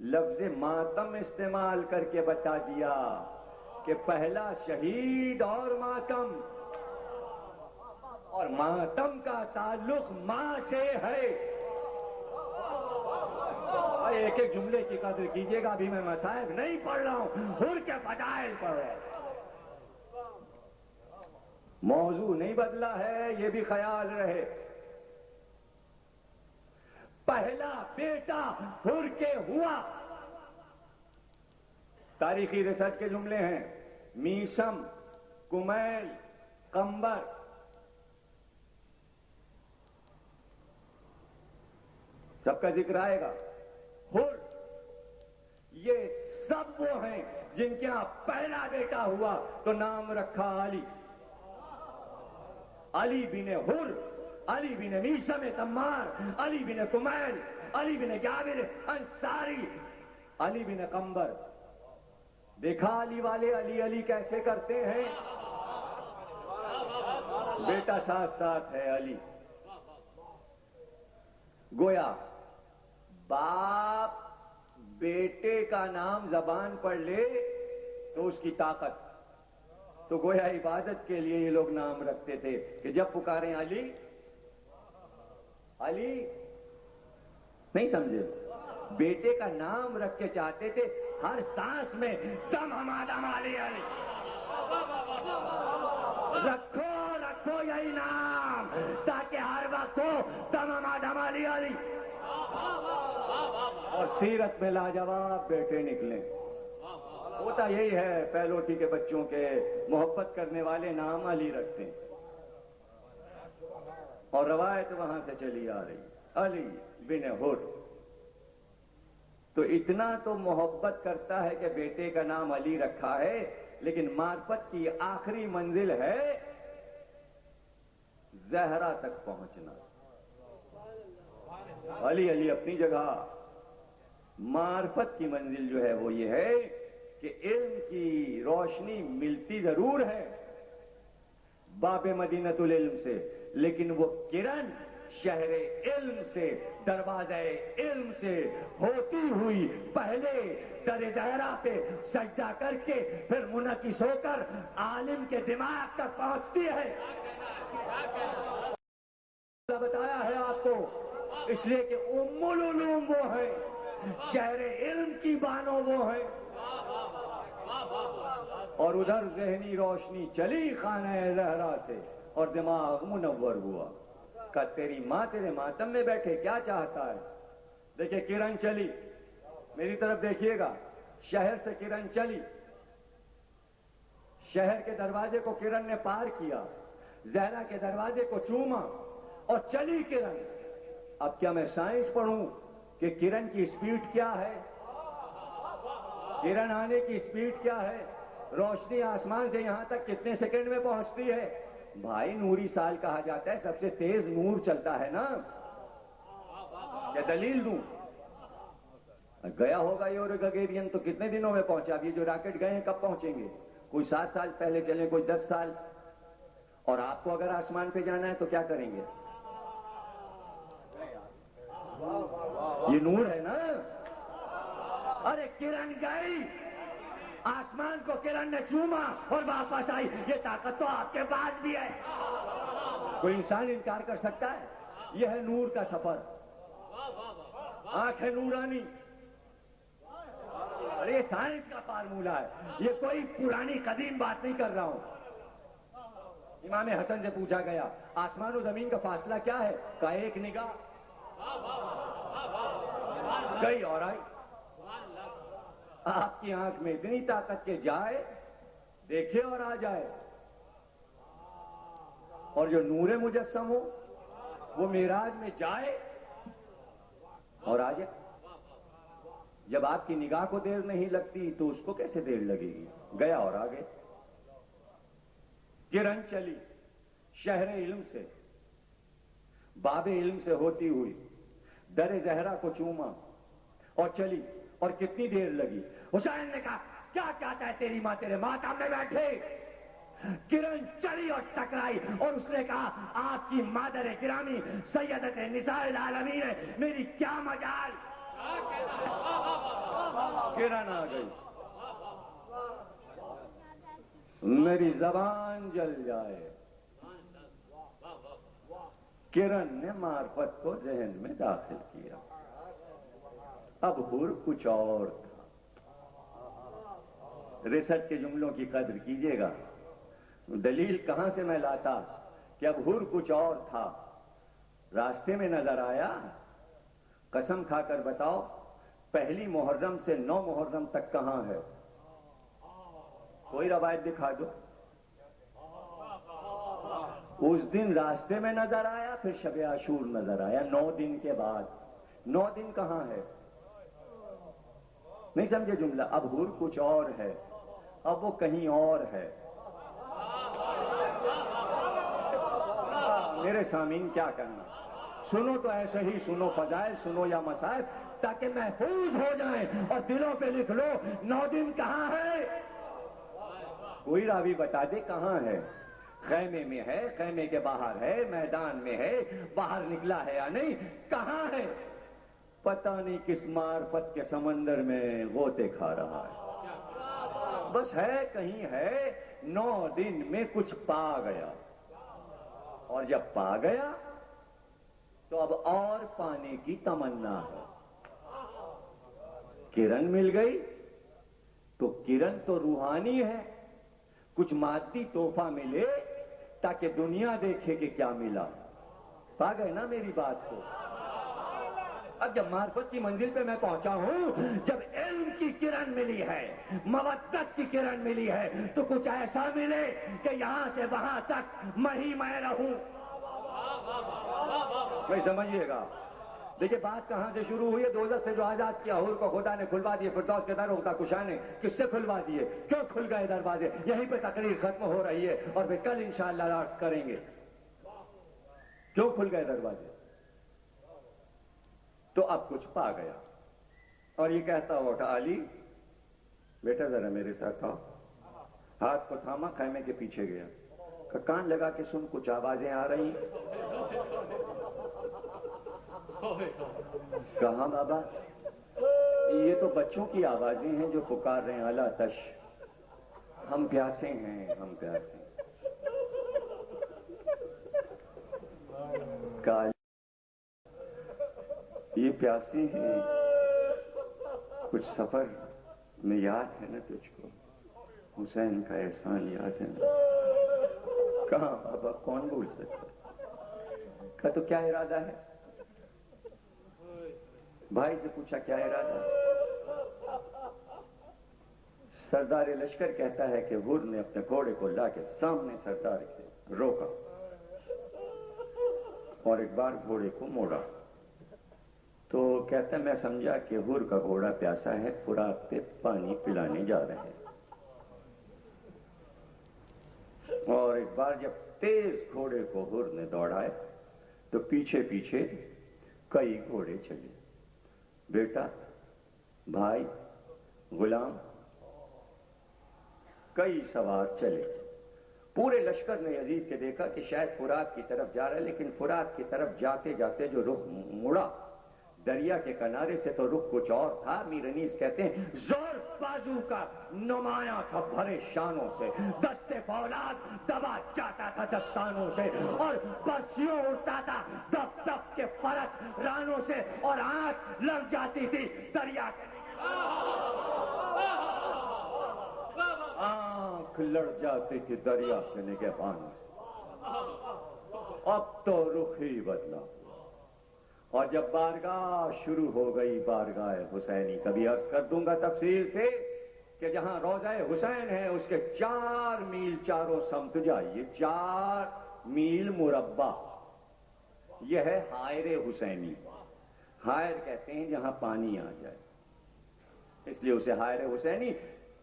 Speaker 1: لفظ ماتم استعمال کر کے بتا دیا کہ پہلا شہید اور ماتم، اور ماتم کا تعلق ماں سے ہے۔ ایک ایک جملے کی قدر کیجیے گا، ابھی میں مصائب نہیں پڑھ رہا ہوں، حور کے فضائل پڑھ رہا ہوں۔ موضوع نہیں بدلا ہے، یہ بھی خیال رہے۔ پہلا بیٹا حور کے ہوا، تاریخی ریسرچ کے جملے ہیں، میسم، کمیل، قمبر۔ سب کا ذکر آئے گا۔ حور، یہ سب وہ ہیں جن کے ہاں پہلا بیٹا ہوا تو نام رکھا علی۔ علی بن حر، علی بن میسم تمار، علی بن کمیل، علی بن جابر انصاری، علی بن قمبر۔ دیکھا علی والے علی علی کیسے کرتے ہیں؟ بیٹا ساتھ ساتھ ہے علی۔ گویا باپ بیٹے کا نام زبان پر لے تو اس کی طاقت، تو گویا عبادت کے لیے یہ لوگ نام رکھتے تھے کہ جب پکاریں علی علی، نہیں سمجھے؟ بیٹے کا نام رکھ کے چاہتے تھے ہر سانس میں دم ہمادم علی علی، رکھو رکھو یہی نام تاکہ ہر وقت ہو دم ہمادم علی علی۔ اور سیرت میں لاجواب بیٹے نکلے۔ ہوتا یہی ہے، پہلوٹی کے بچوں کے محبت کرنے والے نام علی رکھتے ہیں، اور روایت وہاں سے چلی آ رہی، علی بن حر۔ تو اتنا تو محبت کرتا ہے کہ بیٹے کا نام علی رکھا ہے، لیکن معرفت کی آخری منزل ہے زہرا تک پہنچنا۔ علی علی اپنی جگہ، معرفت کی منزل جو ہے وہ یہ ہے کہ علم کی روشنی ملتی ضرور ہے باب مدینۃ العلم سے، لیکن وہ کرن شہر علم سے، دروازہ علم سے ہوتی ہوئی پہلے در زہرا پہ سجدہ کر کے پھر منعکس ہو کر عالم کے دماغ تک پہنچتی ہے۔
Speaker 2: بتایا ہے آپ کو، اس لیے کہ ام العلوم وہ ہے، شہر علم کی بانو وہ ہے، اور ادھر ذہنی روشنی چلی خانہ زہرا سے اور دماغ منور ہوا۔ کہ تیری ماں تیرے ماتم میں بیٹھے کیا چاہتا ہے؟ دیکھیں کرن چلی، میری طرف دیکھیے گا، شہر سے کرن چلی، شہر کے دروازے کو کرن نے پار کیا، زہرا کے دروازے کو چوما اور چلی کرن۔ اب کیا میں سائنس پڑھوں کہ کرن کی سپیڈ کیا ہے؟ کرن آنے کی سپیڈ کیا ہے؟ روشنی آسمان سے یہاں تک کتنے سیکنڈ میں پہنچتی ہے؟ بھائی نوری سال کہا جاتا ہے، سب سے تیز نور چلتا ہے نا۔ کیا دلیل دوں؟ گیا ہوگا یور گگیرین تو کتنے دنوں میں پہنچا؟ یہ جو راکٹ گئے ہیں کب پہنچیں گے؟ کوئی 7 سال پہلے چلیں، کوئی 10 سال۔ اور آپ کو اگر آسمان پہ جانا ہے تو کیا کریں گے؟ یہ نور ہے نا۔ ارے کرن گئی، آسمان کو کرن نے چوما اور واپس آئی، یہ طاقت تو آپ کے پاس بھی ہے۔ کوئی انسان انکار کر سکتا ہے؟ یہ ہے نور کا سفر، آنکھ ہے نورانی۔ ارے یہ سائنس کا فارمولہ ہے، یہ کوئی پرانی قدیم بات نہیں کر رہا ہوں۔ امام حسن سے پوچھا گیا آسمان و زمین کا فاصلہ کیا ہے؟ کہا ایک نگاہ۔ گئی اور آئی۔ آپ کی آنکھ میں اتنی طاقت کے جائے دیکھے اور آ جائے، اور جو نور مجسم ہو وہ معراج میں جائے اور آ جائے۔ جب آپ کی نگاہ کو دیر نہیں لگتی تو اس کو کیسے دیر لگے گی؟ گیا اور آ گئے۔ کرن چلی شہر علم سے، باب علم سے ہوتی ہوئی در زہرا کو چوما اور چلی، اور کتنی دیر لگی؟ حسین نے کہا کیا چاہتا ہے تیری ماں تیرے ماتم میں بیٹھے؟ کرن چلی اور ٹکرائی اور اس نے کہا آپ کی مادر گرامی سیدت نساء العالمین ہے، میری کیا مجال؟ کرن آ گئی، میری زبان جل جائے۔ کرن نے معرفت کو ذہن میں داخل کیا۔ اب حر کچھ اور تھا۔ ریسرچ کے جملوں کی قدر کیجئے گا، دلیل کہاں سے میں لاتا کہ اب حر کچھ اور تھا؟ راستے میں نظر آیا، قسم کھا کر بتاؤ پہلی محرم سے 9 محرم تک کہاں ہے؟ کوئی روایت دکھا دو۔ اس دن راستے میں نظر آیا، پھر شب عاشور نظر آیا 9 دن کے بعد۔ 9 دن کہاں ہے؟ نہیں سمجھے جملہ؟ اب حر کچھ اور ہے، اب وہ کہیں اور ہے۔ میرے سامعین کیا کرنا، سنو تو ایسے ہی سنو، فضائل سنو یا مسائل، تاکہ محفوظ ہو جائیں اور دلوں پہ لکھ لو 9 دن کہاں ہے۔ کوئی راوی بتا دے کہاں ہے؟ خیمے میں ہے، خیمے کے باہر ہے، میدان میں ہے، باہر نکلا ہے یا نہیں، کہاں ہے؟ پتہ نہیں کس معرفت کے سمندر میں غوطے کھا رہا ہے، بس ہے کہیں ہے۔ 9 دن میں کچھ پا گیا، اور جب پا گیا تو اب اور پانے کی تمنا ہے۔ کرن مل گئی تو کرن تو روحانی ہے، کچھ مادی تحفہ ملے تاکہ دنیا دیکھے کہ کیا ملا۔ پا گئے نا میری بات کو؟ اب جب معرفت کی منزل پہ میں پہنچا ہوں، جب علم کی کرن ملی ہے، مودت کی کرن ملی ہے، تو کچھ ایسا ملے کہ یہاں سے وہاں تک میں رہوں۔ میں سمجھیے گا، دیکھیں بات کہاں سے شروع ہوئی ہے؟ دوزخ سے جو آزاد کیا حور کو خدا نے کھلوا دیے، فردوس کے در ہوتا کشا نے کس سے کھلوا دیے؟ کیوں کھل گئے دروازے؟ یہیں پہ تقریر ختم ہو رہی ہے، اور پھر کل انشاءاللہ عرض کریں گے کیوں کھل گئے دروازے۔ تو اب کچھ پا گیا، اور یہ کہتا اٹھا علی بیٹا ذرا میرے ساتھ آؤ۔ ہاتھ کو تھاما، خیمے کے پیچھے گیا، کان لگا کے سن، کچھ آوازیں آ رہی ہیں۔ کہاں بابا؟ یہ تو بچوں کی آوازیں ہیں جو پکار رہے ہیں الا تش، ہم پیاسے ہیں، ہم پیاسے ہیں۔
Speaker 1: کہا یہ پیاسی ہیں، کچھ سفر میں یاد ہے نا تجھ کو؟ حسین کا احسان یاد ہے نا؟ کہاں بابا، کون بھول سکتا؟ کہا تو کیا ارادہ ہے؟ بھائی سے پوچھا کیا ارادہ ہے؟ سردار لشکر کہتا ہے کہ حر نے اپنے گھوڑے کو لا کے سامنے سردار کے روکا اور ایک بار گھوڑے کو موڑا تو کہتا ہے میں سمجھا کہ حر کا گھوڑا پیاسا ہے، فرات پہ پانی پلانے جا رہے ہیں، اور ایک بار جب تیز گھوڑے کو حر نے دوڑائے تو پیچھے پیچھے کئی گھوڑے چلے، بیٹا، بھائی، غلام، کئی سوار چلے۔ پورے لشکر نے یزید کے دیکھا کہ شاید فرات کی طرف جا رہا ہے، لیکن فرات کی طرف جاتے جاتے جو رخ مڑا دریا کے کنارے سے تو رخ کچھ اور تھا۔ میر انیس کہتے ہیں زور بازو کا نمایاں تھا بھرے شانوں سے، دست فولاد دبا جاتا تھا دستانوں سے، اور برسیوں اڑتا تھا دب دب کے فرس رانوں سے، اور آنکھ لگ جاتی تھی دریا کے، آنکھ لڑ جاتی تھی دریا کے نگہبانوں سے۔ اب تو رخ ہی بدلا، اور جب بارگاہ شروع ہو گئی، بارگاہ حسینی، کبھی عرض کر دوں گا تفصیل سے کہ جہاں روضہ حسین ہے اس کے 4 میل چاروں سمت جائیے، 4 میل مربع، یہ ہے حائر حسینی۔ حائر کہتے ہیں جہاں پانی آ جائے، اس لیے اسے حائر حسینی۔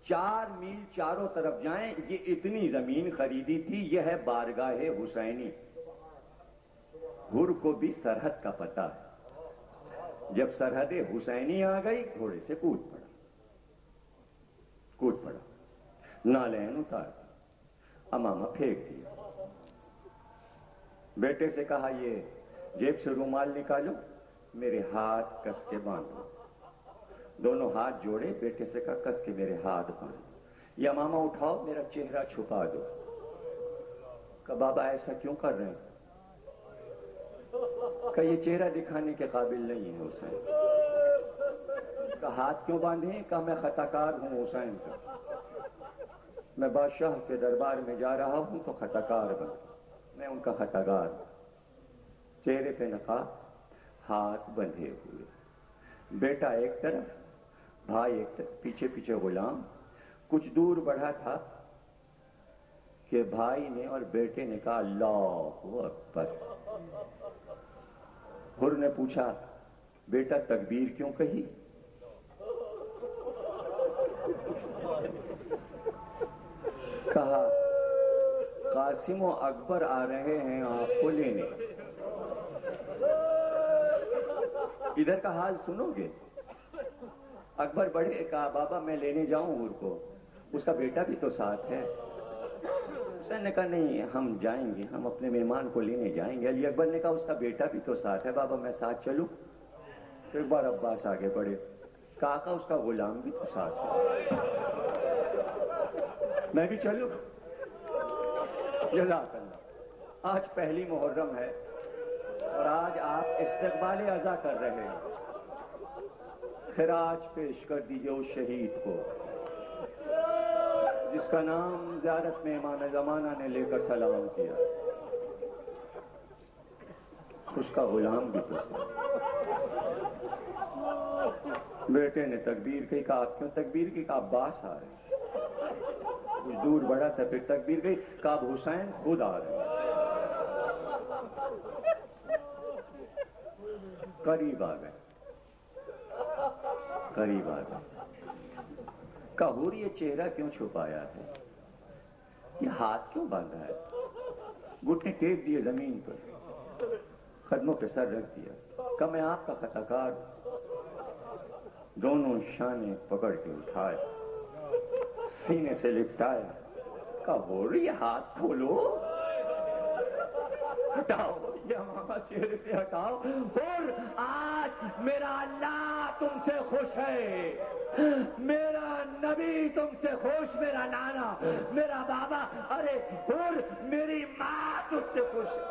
Speaker 1: 4 میل چاروں طرف جائیں، یہ اتنی زمین خریدی تھی، یہ ہے بارگاہ حسینی۔ حر کو بھی سرحد کا پتہ ہے، جب سرحد حسینی آ گئی گھوڑے سے کود پڑا، نالین اتار دیا، امامہ پھینک دیا، بیٹے سے کہا یہ جیب سے رومال نکالو، میرے ہاتھ کس کے باندھو۔ دونوں ہاتھ جوڑے، بیٹے سے کہا کس کے میرے ہاتھ باندھو، یہ امامہ اٹھاؤ میرا چہرہ چھپا دو۔ کہا بابا ایسا کیوں کر رہے ہیں؟ کہ یہ چہرہ دکھانے کے قابل نہیں ہے حسین۔ کہا ہاتھ کیوں باندھیں؟ کہا میں خطا کار ہوں حسین کا، میں بادشاہ کے دربار میں جا رہا ہوں تو خطا کار بن، میں ان کا خطا کار ہوں۔ چہرے پہ نقاب، ہاتھ بندھے ہوئے، بیٹا ایک طرف، بھائی ایک طرف، پیچھے پیچھے غلام۔ کچھ دور بڑھا تھا کہ بھائی نے اور بیٹے نے کہا اللہ اکبر۔ حر نے پوچھا بیٹا تکبیر کیوں کہی؟ کہا قاسم و اکبر آ رہے ہیں آپ کو لینے۔ ادھر کا حال سنو گے؟ اکبر بڑھے، کہا بابا میں لینے جاؤں حر کو، اس کا بیٹا بھی تو ساتھ ہے۔ حسین نے کہا نہیں ہم جائیں گے، ہم اپنے مہمان کو لینے جائیں گے۔ علی اکبر نے کہا اس کا بیٹا بھی تو ساتھ ہے، بابا میں ساتھ چلوں؟ پھر بار عباس آگے بڑھے، کہا آقا اس کا غلام بھی تو ساتھ ہے، میں بھی چلوں؟ جزاک اللہ۔ آج پہلی محرم ہے اور آج آپ استقبال عزا کر رہے ہیں، خراج پیش کر دیجئے اس شہید کو جس کا نام زیارت میں امام زمانہ نے لے کر سلام کیا، اس کا غلام بھی تو ساتھ۔ بیٹے نے تکبیر کی، کہا آپ کیوں تکبیر کی؟ کہا عباس آ رہے ہیں۔ کچھ دور بڑھا تھا، پھر تکبیر کی، کہا اب حسین خود آ رہے ہیں۔ قریب آ گئے، قریب آ گئے، کہا حر یہ چہرہ کیوں چھپایا ہے؟ یہ ہاتھ کیوں باندھا ہے؟ گھٹنے ٹیک دیے زمین پر، قدموں پہ سر رکھ دیا، کہا میں آپ کا خطا کار ہوں۔ دونوں شانے پکڑ کے اٹھائے، سینے سے لپٹایا، کہا حر یہ ہاتھ کھولو، ہٹاؤ یہ امامہ چہرے سے ہٹاؤ۔ حر آج میرا اللہ تم سے خوش ہے، میرا نبی تم سے خوش، میرا نانا، میرا بابا، ارے حر میری ماں تجھ سے خوش ہے۔